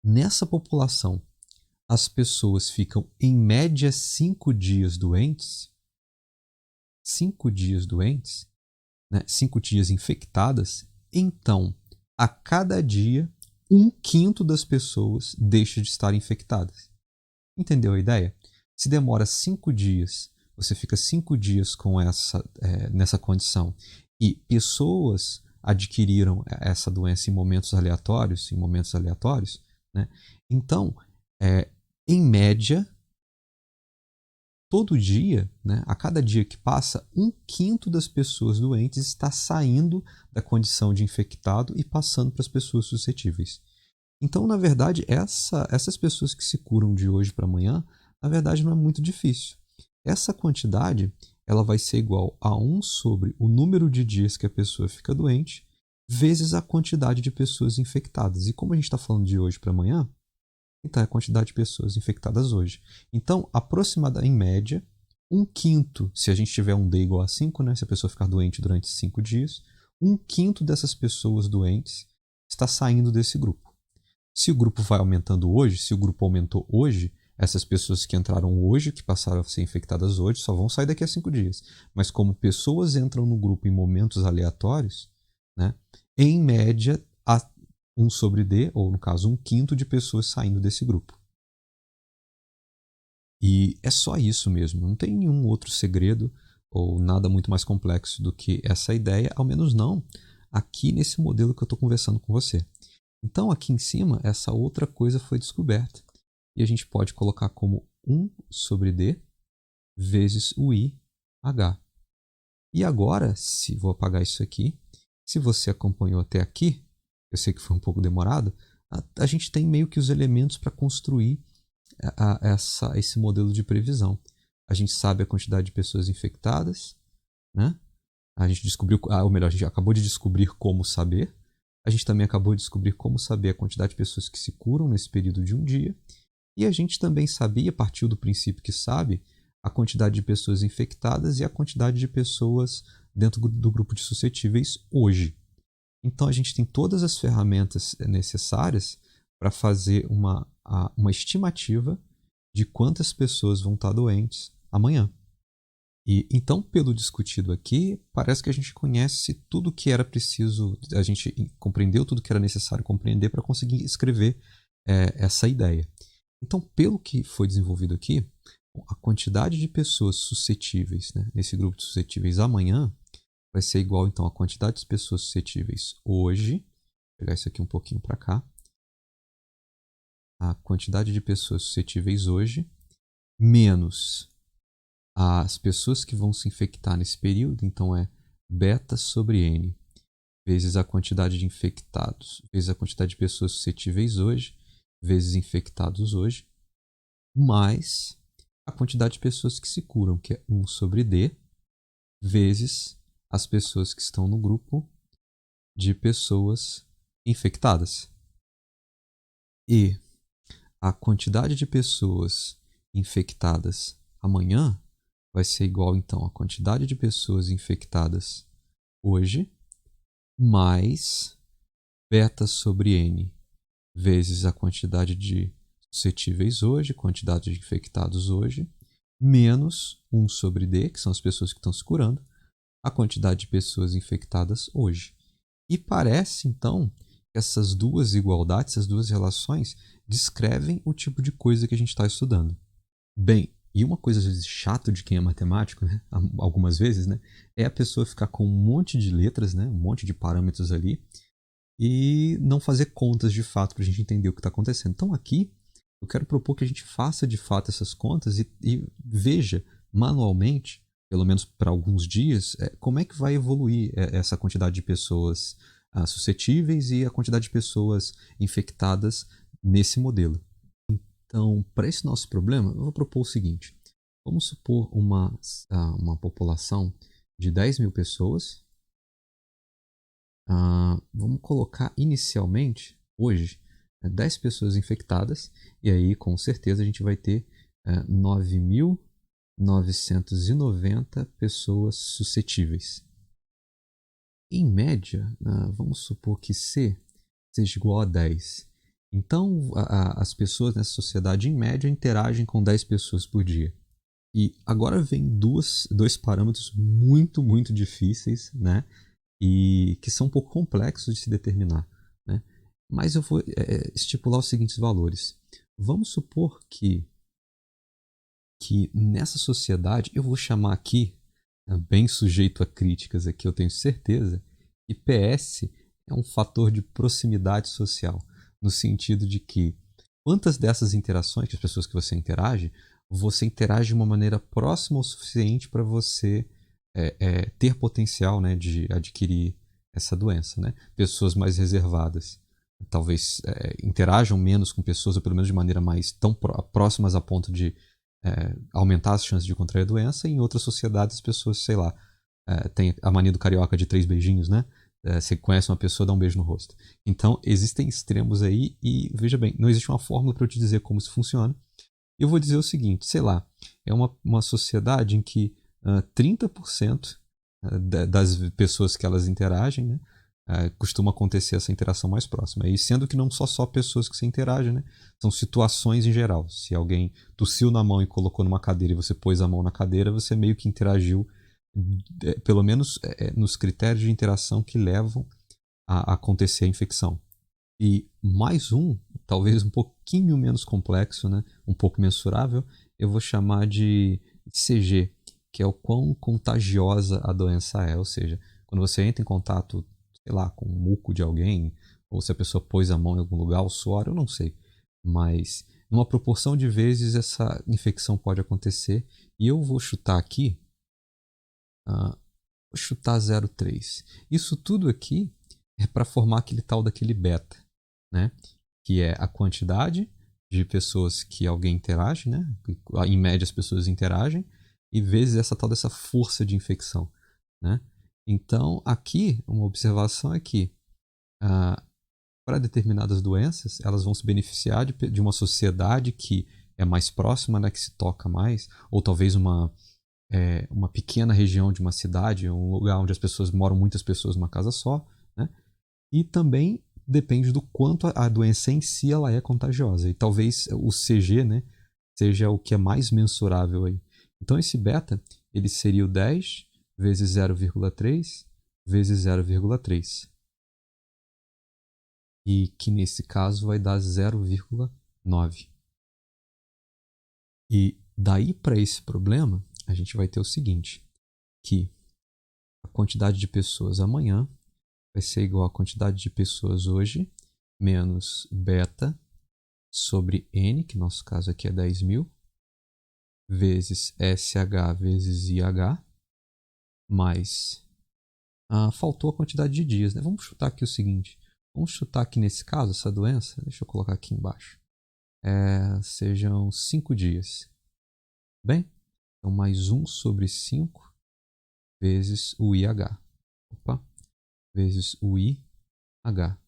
nessa população as pessoas ficam em média 5 dias doentes, 5 dias doentes, né? 5 dias infectadas, então a cada dia 1/5 das pessoas deixa de estar infectadas. Entendeu a ideia? Se demora 5 dias, você fica 5 dias com nessa condição e pessoas adquiriram essa doença em momentos aleatórios, né? Então, em média, todo dia, né, a cada dia que passa, 1/5 das pessoas doentes está saindo da condição de infectado e passando para as pessoas suscetíveis. Então, na verdade, essas pessoas que se curam de hoje para amanhã, na verdade, não é muito difícil. Essa quantidade ela vai ser igual a 1 sobre o número de dias que a pessoa fica doente, vezes a quantidade de pessoas infectadas. E como a gente está falando de hoje para amanhã, então é a quantidade de pessoas infectadas hoje. Então, aproximada em média, 1/5, se a gente tiver um D igual a 5, né, se a pessoa ficar doente durante 5 dias, 1/5 dessas pessoas doentes está saindo desse grupo. Se o grupo vai aumentando hoje, se o grupo aumentou hoje, essas pessoas que entraram hoje, que passaram a ser infectadas hoje, só vão sair daqui a 5 dias. Mas como pessoas entram no grupo em momentos aleatórios, né, em média, há 1 sobre D, ou no caso 1/5 de pessoas saindo desse grupo. E é só isso mesmo, não tem nenhum outro segredo ou nada muito mais complexo do que essa ideia, ao menos não aqui nesse modelo que eu estou conversando com você. Então, aqui em cima, essa outra coisa foi descoberta. E a gente pode colocar como 1 sobre D vezes o IH. E agora, vou apagar isso aqui, se você acompanhou até aqui, eu sei que foi um pouco demorado, a gente tem meio que os elementos para construir esse modelo de previsão. A gente sabe a quantidade de pessoas infectadas, né? A gente descobriu, ou melhor, a gente acabou de descobrir como saber. A gente também acabou de descobrir como saber a quantidade de pessoas que se curam nesse período de um dia. E a gente também sabia, partiu do princípio que sabe, a quantidade de pessoas infectadas e a quantidade de pessoas dentro do grupo de suscetíveis hoje. Então a gente tem todas as ferramentas necessárias para fazer uma estimativa de quantas pessoas vão estar doentes amanhã. E então, pelo discutido aqui, parece que a gente conhece tudo o que era preciso, a gente compreendeu tudo o que era necessário compreender para conseguir escrever essa ideia. Então, pelo que foi desenvolvido aqui, a quantidade de pessoas suscetíveis, né, nesse grupo de suscetíveis amanhã vai ser igual então à quantidade de pessoas suscetíveis hoje. Vou pegar isso aqui um pouquinho para cá. A quantidade de pessoas suscetíveis hoje menos as pessoas que vão se infectar nesse período, então é beta sobre n vezes a quantidade de infectados vezes a quantidade de pessoas suscetíveis hoje vezes infectados hoje, mais a quantidade de pessoas que se curam, que é 1 sobre d, vezes as pessoas que estão no grupo de pessoas infectadas. E a quantidade de pessoas infectadas amanhã vai ser igual, então, à quantidade de pessoas infectadas hoje, mais beta sobre n, vezes a quantidade de suscetíveis hoje, quantidade de infectados hoje, menos 1 sobre d, que são as pessoas que estão se curando, a quantidade de pessoas infectadas hoje. E parece, então, que essas duas igualdades, essas duas relações, descrevem o tipo de coisa que a gente está estudando. Bem, e uma coisa às vezes chata de quem é matemático, né, algumas vezes, né, é a pessoa ficar com um monte de letras, né, um monte de parâmetros ali, e não fazer contas de fato para a gente entender o que está acontecendo. Então aqui eu quero propor que a gente faça de fato essas contas e veja manualmente, pelo menos para alguns dias, como é que vai evoluir essa quantidade de pessoas suscetíveis e a quantidade de pessoas infectadas nesse modelo. Então, para esse nosso problema, eu vou propor o seguinte. Vamos supor uma população de 10 mil pessoas. Vamos colocar inicialmente, hoje, 10 pessoas infectadas. E aí, com certeza, a gente vai ter 9.990 pessoas suscetíveis. Em média, vamos supor que C seja igual a 10. Então, as pessoas nessa sociedade, em média, interagem com 10 pessoas por dia. E agora vem dois parâmetros muito, muito difíceis, né? E que são um pouco complexos de se determinar, né? Mas eu vou estipular os seguintes valores. Vamos supor que nessa sociedade, eu vou chamar aqui, bem sujeito a críticas aqui, eu tenho certeza, que PS é um fator de proximidade social, no sentido de que quantas dessas interações, que as pessoas que você interage de uma maneira próxima o suficiente para você ter potencial, né, de adquirir essa doença, né? Pessoas mais reservadas talvez interajam menos com pessoas, ou pelo menos de maneira mais tão próximas a ponto de aumentar as chances de contrair a doença. E em outras sociedades, as pessoas, sei lá, tem a mania do carioca de 3 beijinhos, né? Você conhece uma pessoa, dá um beijo no rosto. Então, existem extremos aí e, veja bem, não existe uma fórmula para eu te dizer como isso funciona. Eu vou dizer o seguinte, sei lá, é uma sociedade em que 30% das pessoas que elas interagem, né, costuma acontecer essa interação mais próxima. E sendo que não só pessoas que se interagem, né, são situações em geral. Se alguém tossiu na mão e colocou numa cadeira e você pôs a mão na cadeira, você meio que interagiu, pelo menos nos critérios de interação que levam a acontecer a infecção. E mais talvez um pouquinho menos complexo, né? Um pouco mensurável, eu vou chamar de CG, que é o quão contagiosa a doença é. Ou seja, quando você entra em contato, sei lá, com o muco de alguém, ou se a pessoa pôs a mão em algum lugar, o suor, eu não sei. Mas numa proporção de vezes essa infecção pode acontecer. E eu vou chutar aqui, vou chutar 0,3. Isso tudo aqui é para formar aquele tal daquele beta, né? Que é a quantidade de pessoas que alguém interage, né? Em média as pessoas interagem, e vezes essa tal dessa força de infecção, né? Então, aqui, uma observação é que para determinadas doenças, elas vão se beneficiar de uma sociedade que é mais próxima, né? Que se toca mais, ou talvez uma pequena região de uma cidade, um lugar onde as pessoas moram muitas pessoas numa casa só, né? E também depende do quanto a doença em si ela é contagiosa. E talvez o CG, né, seja o que é mais mensurável aí. Então esse beta, ele seria o 10 vezes 0,3 vezes 0,3. E que nesse caso vai dar 0,9. E daí para esse problema, a gente vai ter o seguinte, que a quantidade de pessoas amanhã vai ser igual à quantidade de pessoas hoje, menos beta sobre N, que no nosso caso aqui é 10.000, vezes SH vezes IH, mais... faltou a quantidade de dias, né? Vamos chutar aqui o seguinte. Vamos chutar que nesse caso, essa doença, deixa eu colocar aqui embaixo, sejam 5 dias. Bem, então mais 1 sobre 5 vezes o IH. Opa, vezes o IH.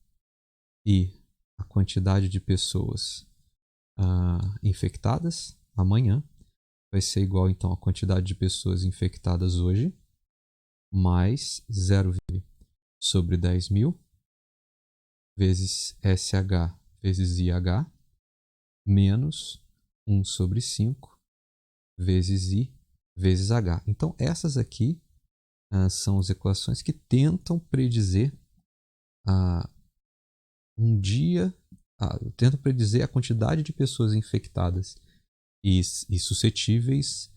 E a quantidade de pessoas infectadas amanhã vai ser igual então à quantidade de pessoas infectadas hoje, mais 0 sobre 10.000 vezes SH vezes IH, menos 1 sobre 5 vezes I vezes H. Então essas aqui são as equações que tentam predizer um dia, tentam predizer a quantidade de pessoas infectadas e suscetíveis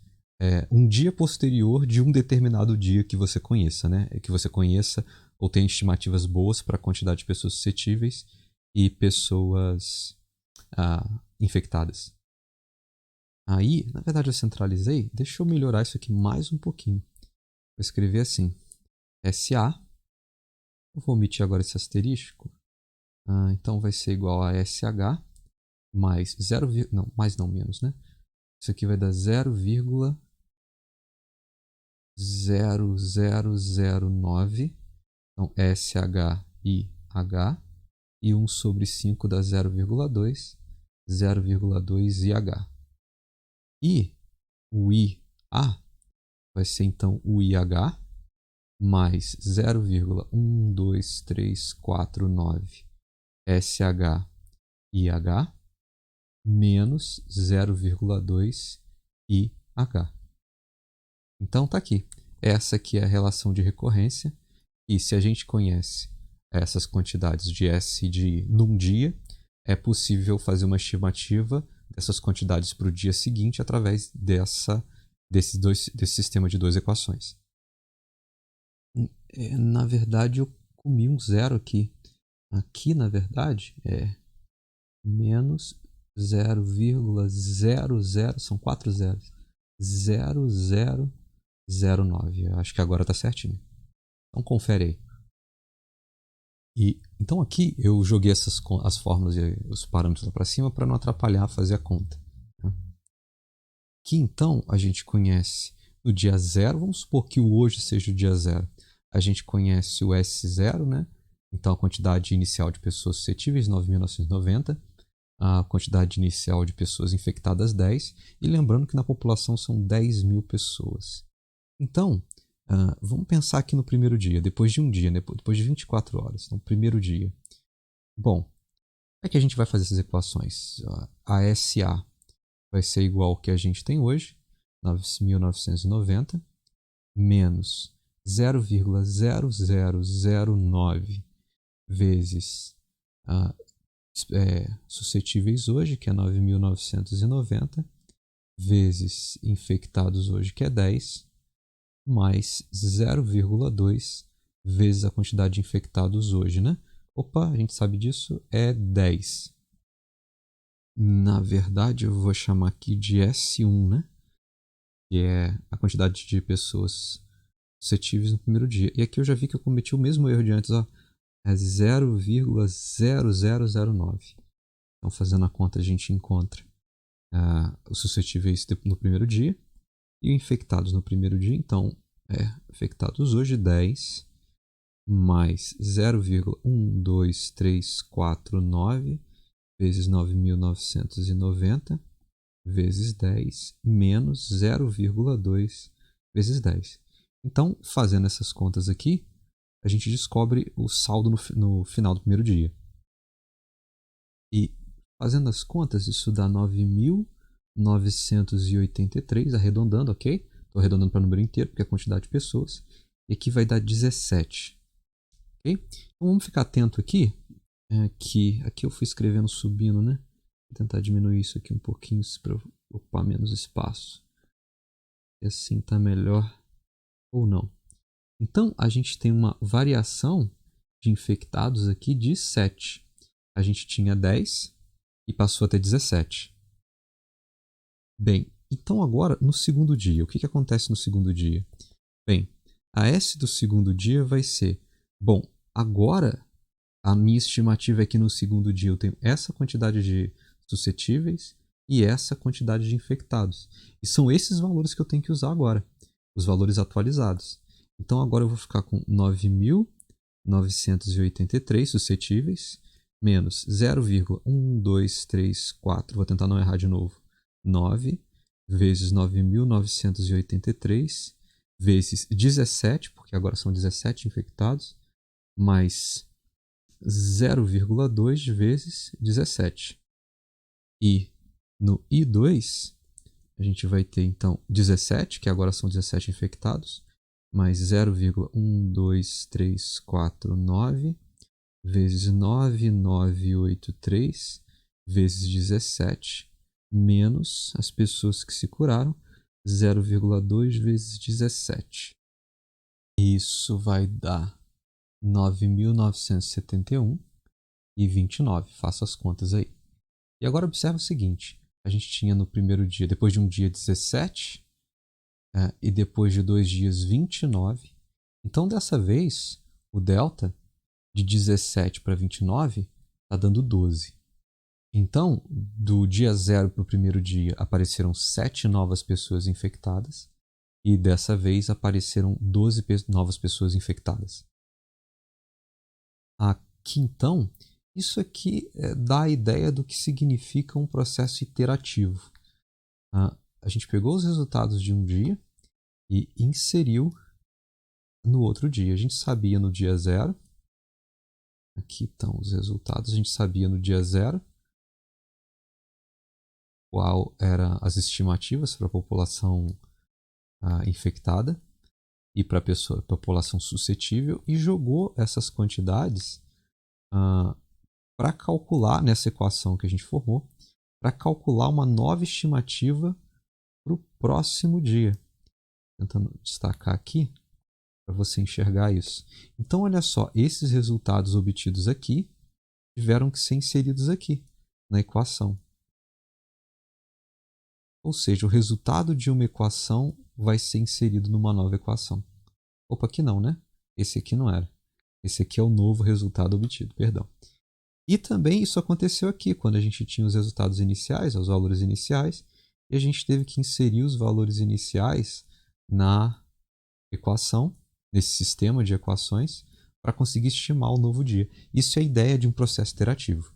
um dia posterior de um determinado dia que você conheça, né? Que você conheça ou tenha estimativas boas para a quantidade de pessoas suscetíveis e pessoas infectadas. Aí, na verdade, eu centralizei. Deixa eu melhorar isso aqui mais um pouquinho. Vou escrever assim: SA. Eu vou omitir agora esse asterístico. Então vai ser igual a SH mais 0, não, mais não, menos, né? Isso aqui vai dar 0,0009. Então, SHIH. E 1 sobre 5 dá 0,2. 0,2 IH. E o IA vai ser então o IH mais 0,12349 SHIH menos 0,2 IH. Então tá aqui. Essa aqui é a relação de recorrência. E se a gente conhece essas quantidades de S num dia, é possível fazer uma estimativa dessas quantidades para o dia seguinte através desse sistema de duas equações. Na verdade, eu comi um zero aqui. Aqui, na verdade, é menos 0,00, são 4 zeros. 0009. Acho que agora está certinho. Então confere aí. Então aqui eu joguei as fórmulas e os parâmetros lá para cima para não atrapalhar fazer a conta. Né? Aqui então a gente conhece o dia 0, vamos supor que o hoje seja o dia 0. A gente conhece o S0, né? Então a quantidade inicial de pessoas suscetíveis, 9.990. A quantidade inicial de pessoas infectadas, 10. E lembrando que na população são 10.000 pessoas. Então, vamos pensar aqui no primeiro dia, depois de um dia, né? Depois de 24 horas. Então, primeiro dia. Bom, como é que a gente vai fazer essas equações? A SA vai ser igual ao que a gente tem hoje, 9.990, menos 0,0009 vezes suscetíveis hoje, que é 9.990, vezes infectados hoje, que é 10, mais 0,2 vezes a quantidade de infectados hoje, né? Opa, a gente sabe disso, é 10. Na verdade, eu vou chamar aqui de S1, né? Que é a quantidade de pessoas suscetíveis no primeiro dia. E aqui eu já vi que eu cometi o mesmo erro de antes, ó. É 0,0009. Então, fazendo a conta, a gente encontra os suscetíveis no primeiro dia e os infectados no primeiro dia. Então, infectados hoje 10 mais 0,12349 vezes 9.990 vezes 10 menos 0,2 vezes 10. Então, fazendo essas contas aqui, a gente descobre o saldo no final do primeiro dia. E fazendo as contas, isso dá 9.983, arredondando, ok? Estou arredondando para o número inteiro, porque é a quantidade de pessoas. E aqui vai dar 17. Ok? Então vamos ficar atento aqui, que aqui eu fui escrevendo subindo, né? Vou tentar diminuir isso aqui um pouquinho para ocupar menos espaço. E assim está melhor ou não. Então a gente tem uma variação de infectados aqui de 7. A gente tinha 10 e passou a ter 17. Bem, então agora no segundo dia, o que acontece no segundo dia? Bem, a S do segundo dia vai ser, bom, agora a minha estimativa é que no segundo dia eu tenho essa quantidade de suscetíveis e essa quantidade de infectados. E são esses valores que eu tenho que usar agora, os valores atualizados. Então agora eu vou ficar com 9.983 suscetíveis menos 0,1234, vou tentar não errar de novo, 9 vezes 9.983 vezes 17, porque agora são 17 infectados, mais 0,2 vezes 17. E no I2, a gente vai ter então 17, que agora são 17 infectados, mais 0,12349 vezes 9.983 vezes 17, menos as pessoas que se curaram, 0,2 vezes 17. Isso vai dar 9.971 e 29. Faça as contas aí. E agora observe o seguinte. A gente tinha no primeiro dia, depois de um dia, 17, e depois de 2 dias, 29. Então, dessa vez, o delta de 17 para 29 está dando 12. Então, do dia 0 para o primeiro dia, apareceram 7 novas pessoas infectadas. E dessa vez apareceram 12 novas pessoas infectadas. Aqui, então, isso aqui dá a ideia do que significa um processo iterativo. A gente pegou os resultados de um dia e inseriu no outro dia. A gente sabia no dia 0. Aqui estão os resultados. A gente sabia no dia 0 qual eram as estimativas para a população infectada e para a população suscetível e jogou essas quantidades para calcular, nessa equação que a gente formou, para calcular uma nova estimativa para o próximo dia. Tentando destacar aqui para você enxergar isso. Então, olha só, esses resultados obtidos aqui tiveram que ser inseridos aqui na equação. Ou seja, o resultado de uma equação vai ser inserido numa nova equação. Opa, aqui não, né? Esse aqui não era. Esse aqui é o novo resultado obtido, perdão. E também isso aconteceu aqui, quando a gente tinha os resultados iniciais, os valores iniciais, e a gente teve que inserir os valores iniciais na equação, nesse sistema de equações, para conseguir estimar o novo dia. Isso é a ideia de um processo iterativo.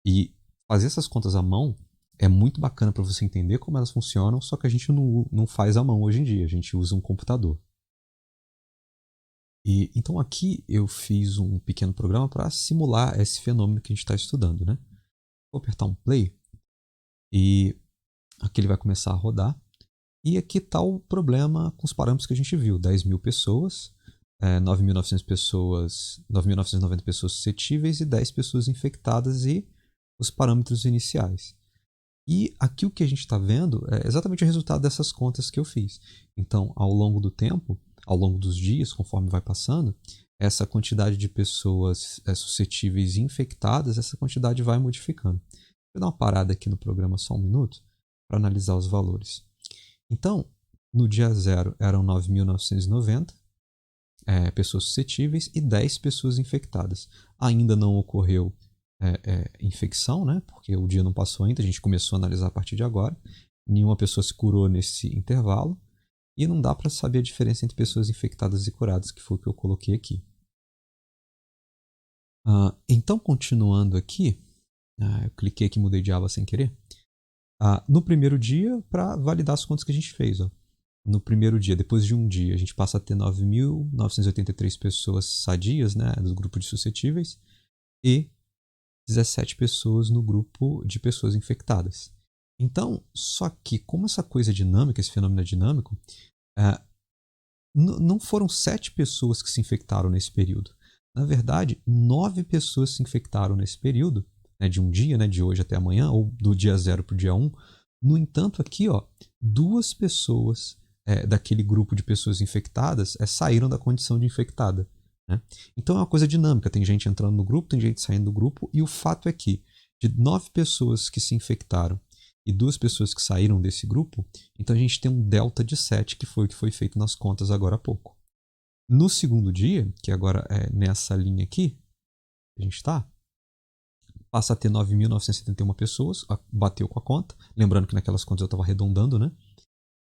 E fazer essas contas à mão é muito bacana para você entender como elas funcionam, só que a gente não faz à mão hoje em dia, a gente usa um computador. E então aqui eu fiz um pequeno programa para simular esse fenômeno que a gente está estudando, né? Vou apertar um play e aqui ele vai começar a rodar. E aqui está o problema com os parâmetros que a gente viu: 10.000 pessoas, 9.900 pessoas, 9.990 pessoas suscetíveis e 10 pessoas infectadas e os parâmetros iniciais. E aqui o que a gente está vendo é exatamente o resultado dessas contas que eu fiz. Então, ao longo do tempo, ao longo dos dias, conforme vai passando, essa quantidade de pessoas suscetíveis e infectadas, essa quantidade vai modificando. eu dar uma parada aqui no programa só um minuto para analisar os valores. Então, no dia 0 eram 9.990 pessoas suscetíveis e 10 pessoas infectadas. Ainda não ocorreu infecção, né? Porque o dia não passou ainda, a gente começou a analisar a partir de agora. Nenhuma pessoa se curou nesse intervalo e não dá para saber a diferença entre pessoas infectadas e curadas, que foi o que eu coloquei aqui. Então, continuando aqui, eu cliquei aqui e mudei de aba sem querer. No primeiro dia, para validar as contas que a gente fez. No primeiro dia, depois de um dia, a gente passa a ter 9.983 pessoas sadias, né, do grupo de suscetíveis, e 17 pessoas no grupo de pessoas infectadas. Então, só que como essa coisa é dinâmica, esse fenômeno é dinâmico, não foram 7 pessoas que se infectaram nesse período. Na verdade, 9 pessoas se infectaram nesse período, né, de um dia, né, de hoje até amanhã, ou do dia 0 para o dia 1. No entanto, aqui, 2 pessoas daquele grupo de pessoas infectadas saíram da condição de infectada. Né? Então é uma coisa dinâmica, tem gente entrando no grupo, tem gente saindo do grupo, e o fato é que de 9 pessoas que se infectaram e 2 pessoas que saíram desse grupo, então a gente tem um delta de 7, que foi o que foi feito nas contas agora há pouco. No segundo dia, que agora é nessa linha aqui, a gente está, passa a ter 9.971 pessoas, bateu com a conta, lembrando que naquelas contas eu estava arredondando, né?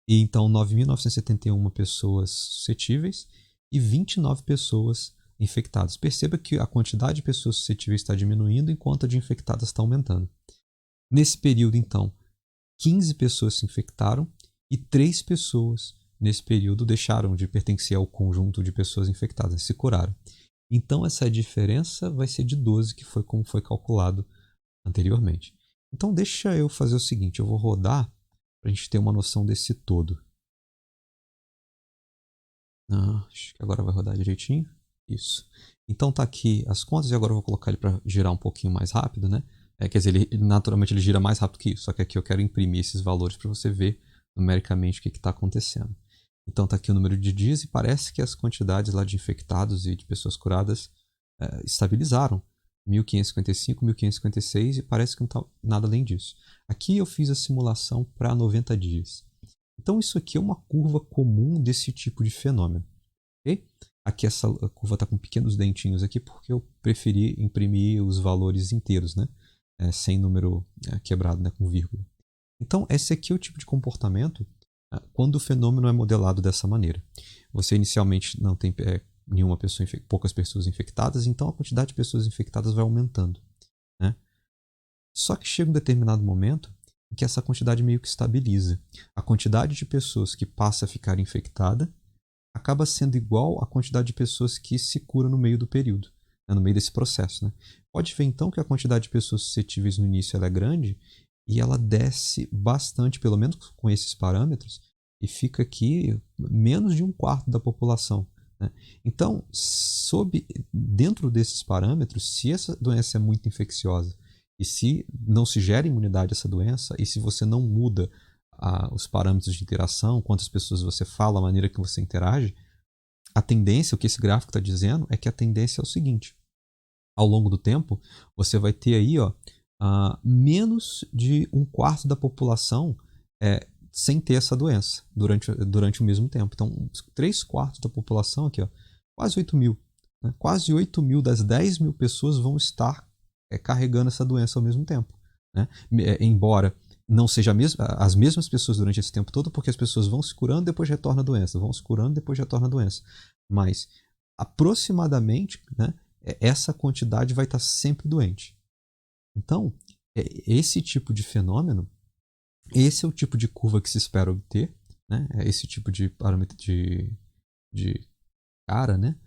E então 9.971 pessoas suscetíveis e 29 pessoas infectadas. Perceba que a quantidade de pessoas suscetíveis está diminuindo enquanto a de infectadas está aumentando. Nesse período, então, 15 pessoas se infectaram e 3 pessoas nesse período deixaram de pertencer ao conjunto de pessoas infectadas, se curaram. Então essa diferença vai ser de 12, que foi como foi calculado anteriormente. Então deixa eu fazer o seguinte, eu vou rodar para a gente ter uma noção desse todo. Acho que agora vai rodar direitinho. Isso. Então tá aqui as contas e agora eu vou colocar ele para girar um pouquinho mais rápido, né? Quer dizer, naturalmente ele gira mais rápido que isso, só que aqui eu quero imprimir esses valores para você ver numericamente o que está acontecendo. Então está aqui o número de dias e parece que as quantidades lá de infectados e de pessoas curadas estabilizaram. 1.555, 1.556 e parece que não está nada além disso. Aqui eu fiz a simulação para 90 dias. Então isso aqui é uma curva comum desse tipo de fenômeno. Okay? Aqui essa curva está com pequenos dentinhos aqui porque eu preferi imprimir os valores inteiros, né? Sem número quebrado, né? Com vírgula. Então esse aqui é o tipo de comportamento quando o fenômeno é modelado dessa maneira. Você inicialmente não tem poucas pessoas infectadas, então a quantidade de pessoas infectadas vai aumentando. Né? Só que chega um determinado momento em que essa quantidade meio que estabiliza. A quantidade de pessoas que passa a ficar infectada acaba sendo igual à quantidade de pessoas que se curam no meio do período, né? No meio desse processo. Né? Pode ver então que a quantidade de pessoas suscetíveis no início ela é grande, e ela desce bastante, pelo menos com esses parâmetros, e fica aqui menos de 1/4 da população. Né? Então, dentro desses parâmetros, se essa doença é muito infecciosa e se não se gera imunidade a essa doença, e se você não muda os parâmetros de interação, quantas pessoas você fala, a maneira que você interage, a tendência, o que esse gráfico está dizendo, é que a tendência é o seguinte: ao longo do tempo, você vai ter aí menos de 1/4 da população sem ter essa doença durante o mesmo tempo. Então, 3/4 da população aqui, quase 8 mil. Né? Quase 8 mil das 10 mil pessoas vão estar carregando essa doença ao mesmo tempo. Né? Embora não seja as mesmas pessoas durante esse tempo todo, porque as pessoas vão se curando e depois retorna a doença, vão se curando e depois retorna a doença. Mas, aproximadamente, né, essa quantidade vai estar sempre doente. Então, esse tipo de fenômeno, esse é o tipo de curva que se espera obter, né? Esse tipo de parâmetro de cara, né?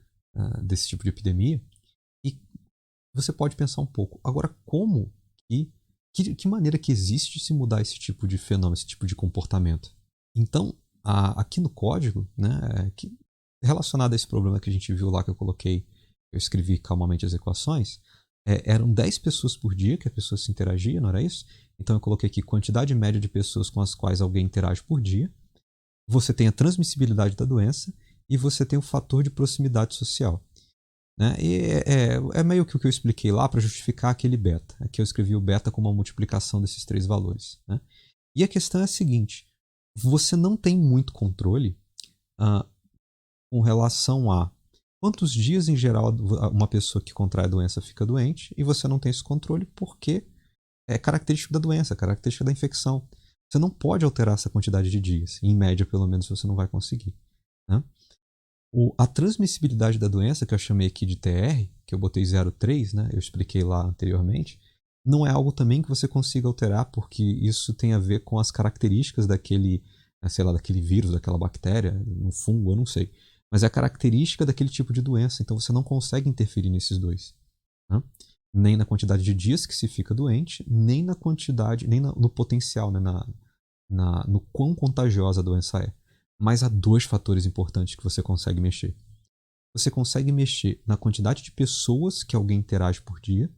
Desse tipo de epidemia. E você pode pensar um pouco, agora como que maneira que existe de se mudar esse tipo de fenômeno, esse tipo de comportamento? Então, aqui no código, né, relacionado a esse problema que a gente viu lá que eu escrevi calmamente as equações, eram 10 pessoas por dia que a pessoa se interagia, não era isso? Então eu coloquei aqui quantidade média de pessoas com as quais alguém interage por dia. Você tem a transmissibilidade da doença e você tem o fator de proximidade social. né? E é meio que o que eu expliquei lá para justificar aquele beta. Aqui eu escrevi o beta como uma multiplicação desses três valores, né? E a questão é a seguinte: você não tem muito controle ah, com relação a quantos dias em geral uma pessoa que contrai a doença fica doente, e você não tem esse controle porque é característico da doença, característica da infecção. Você não pode alterar essa quantidade de dias. Em média, pelo menos, você não vai conseguir, né? A transmissibilidade da doença, que eu chamei aqui de TR, que eu botei 0,3, né? Eu expliquei lá anteriormente, não é algo também que você consiga alterar, porque isso tem a ver com as características daquele, sei lá, daquele vírus, daquela bactéria, um fungo, eu não sei. Mas é a característica daquele tipo de doença, então você não consegue interferir nesses dois, né? Nem na quantidade de dias que se fica doente, nem na quantidade, nem no potencial, né? No quão contagiosa a doença é. Mas há dois fatores importantes que você consegue mexer. Você consegue mexer na quantidade de pessoas que alguém interage por dia,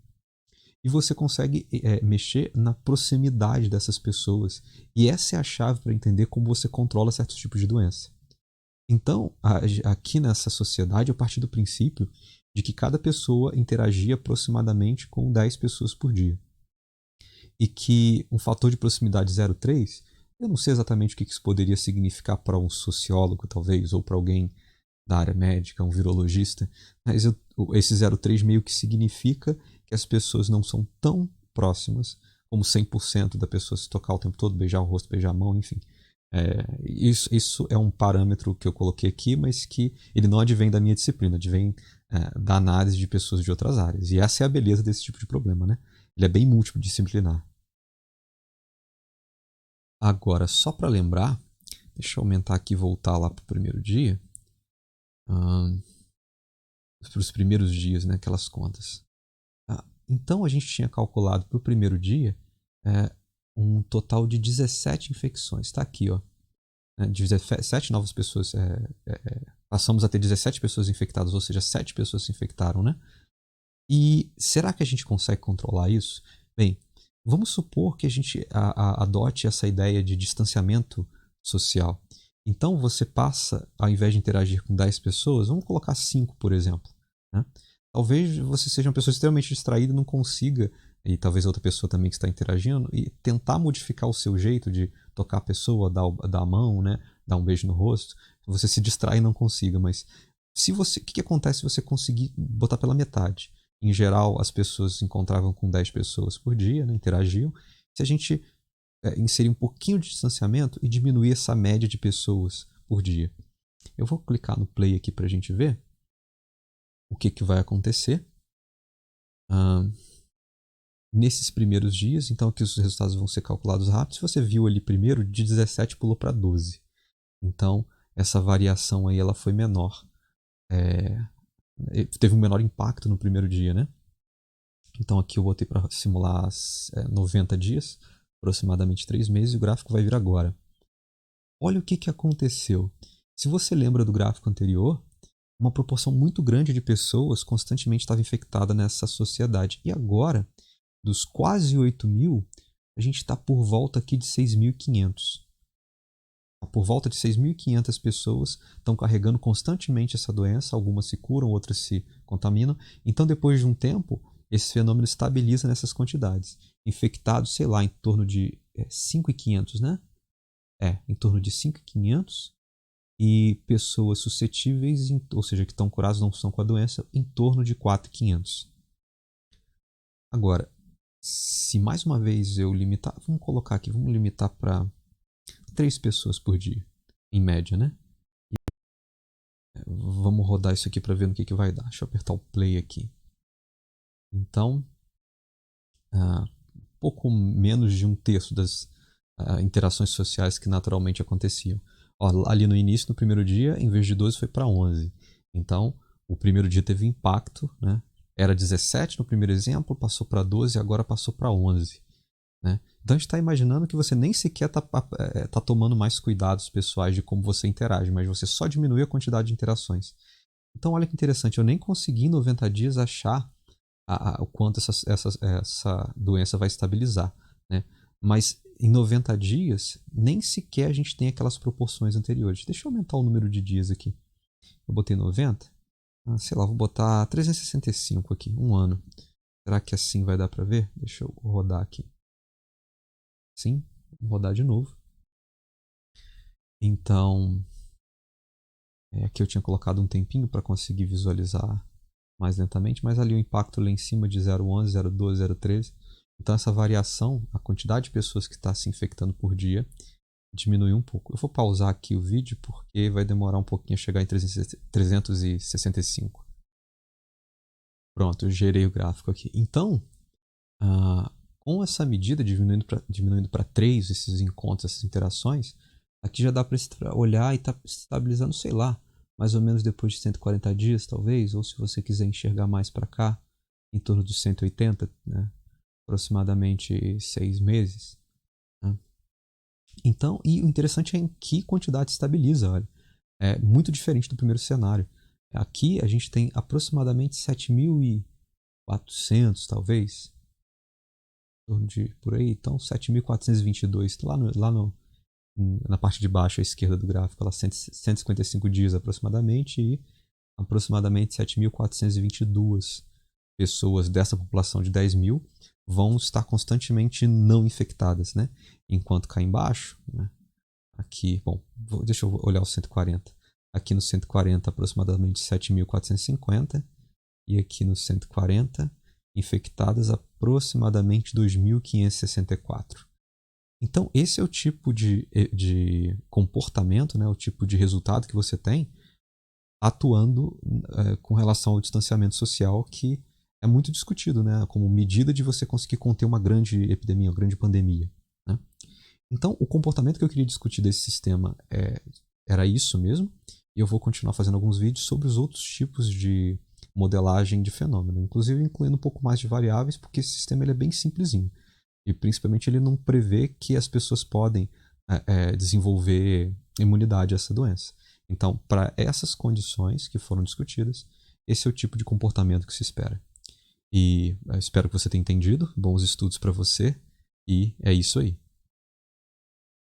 e você consegue mexer na proximidade dessas pessoas. E essa é a chave para entender como você controla certos tipos de doença. Então, aqui nessa sociedade, eu parti do princípio de que cada pessoa interagia aproximadamente com 10 pessoas por dia. E que um fator de proximidade 0,3, eu não sei exatamente o que isso poderia significar para um sociólogo, talvez, ou para alguém da área médica, um virologista, mas esse 0,3 meio que significa que as pessoas não são tão próximas como 100% da pessoa se tocar o tempo todo, beijar o rosto, beijar a mão, enfim. Isso é um parâmetro que eu coloquei aqui, mas que ele não advém da minha disciplina, advém da análise de pessoas de outras áreas. E essa é a beleza desse tipo de problema, né? Ele é bem multidisciplinar. Agora, só para lembrar, deixa eu aumentar aqui e voltar lá para o primeiro dia. Para os primeiros dias, né, aquelas contas. Então a gente tinha calculado para o primeiro dia um total de 17 infecções. Está aqui, ó. 17 novas pessoas. Passamos a ter 17 pessoas infectadas, ou seja, 7 pessoas se infectaram, né? E será que a gente consegue controlar isso? Bem, vamos supor que a gente adote essa ideia de distanciamento social. Então você passa, ao invés de interagir com 10 pessoas, vamos colocar 5, por exemplo, né? Talvez você seja uma pessoa extremamente distraída e não consiga, e talvez outra pessoa também que está interagindo, e tentar modificar o seu jeito de tocar a pessoa, dar a mão, né? Dar um beijo no rosto. Você se distrai e não consiga, mas o que acontece se você conseguir botar pela metade? Em geral, as pessoas se encontravam com 10 pessoas por dia, né, interagiam. Se a gente inserir um pouquinho de distanciamento e diminuir essa média de pessoas por dia. Eu vou clicar no play aqui para a gente ver o que vai acontecer nesses primeiros dias. Então aqui os resultados vão ser calculados rápido. Se você viu ali primeiro, de 17 pulou para 12. Então essa variação aí ela foi menor. Teve um menor impacto no primeiro dia, né? Então aqui eu botei para simular 90 dias, aproximadamente 3 meses, e o gráfico vai vir agora. Olha o que aconteceu. Se você lembra do gráfico anterior, uma proporção muito grande de pessoas constantemente estava infectada nessa sociedade. E agora, dos quase 8 mil, a gente está por volta aqui de 6.500. Por volta de 6.500 pessoas estão carregando constantemente essa doença. Algumas se curam, outras se contaminam. Então, depois de um tempo, esse fenômeno estabiliza nessas quantidades. Infectados, sei lá, em torno de 5.500, né? Em torno de 5.500. E pessoas suscetíveis, ou seja, que estão curadas, não estão com a doença, em torno de 4.500. Agora, se mais uma vez eu limitar, vamos limitar para 3 pessoas por dia, em média, né? Vamos rodar isso aqui para ver no que vai dar. Deixa eu apertar o play aqui. Então, pouco menos de 1/3 das interações sociais que naturalmente aconteciam. Ali no início, no primeiro dia, em vez de 12 foi para 11. Então, o primeiro dia teve impacto, né? Era 17 no primeiro exemplo, passou para 12 e agora passou para 11. Né? Então a gente está imaginando que você nem sequer tá tomando mais cuidados pessoais de como você interage, mas você só diminui a quantidade de interações. Então olha que interessante, eu nem consegui em 90 dias achar o quanto essa doença vai estabilizar. Né? Mas em 90 dias, nem sequer a gente tem aquelas proporções anteriores. Deixa eu aumentar o número de dias aqui. Eu botei 90. sei lá, vou botar 365 aqui, um ano. Será que assim vai dar para ver? Deixa eu rodar aqui. Sim, vou rodar de novo. Então, aqui eu tinha colocado um tempinho para conseguir visualizar mais lentamente, mas ali o impacto lá em cima de 0,11, 0,12, 0,13. Então essa variação, a quantidade de pessoas que está se infectando por dia, diminuiu um pouco. Eu vou pausar aqui o vídeo porque vai demorar um pouquinho a chegar em 365. Pronto, eu gerei o gráfico aqui. Então, com essa medida diminuindo para 3 esses encontros, essas interações, aqui já dá para olhar e tá estabilizando, sei lá, mais ou menos depois de 140 dias, talvez, ou se você quiser enxergar mais para cá, em torno dos 180, né? Aproximadamente 6 meses. Né? Então, e o interessante é em que quantidade estabiliza, olha. É muito diferente do primeiro cenário. Aqui a gente tem aproximadamente 7.400, talvez, de por aí, então 7.422, na parte de baixo à esquerda do gráfico, lá 155 dias aproximadamente, e aproximadamente 7.422 pessoas dessa população de 10 mil vão estar constantemente não infectadas, né? Enquanto cá embaixo, né? Aqui, bom, deixa eu olhar o 140. Aqui no 140, aproximadamente 7.450, e aqui no 140, infectadas aproximadamente 2.564. Então, esse é o tipo de comportamento, né, o tipo de resultado que você tem atuando com relação ao distanciamento social, que é muito discutido, né, como medida de você conseguir conter uma grande epidemia, uma grande pandemia. Né? Então, o comportamento que eu queria discutir desse sistema era isso mesmo, e eu vou continuar fazendo alguns vídeos sobre os outros tipos de modelagem de fenômeno, inclusive incluindo um pouco mais de variáveis, porque esse sistema ele é bem simplesinho. E principalmente ele não prevê que as pessoas podem desenvolver imunidade a essa doença. Então, para essas condições que foram discutidas, esse é o tipo de comportamento que se espera. E espero que você tenha entendido. Bons estudos para você. E é isso aí.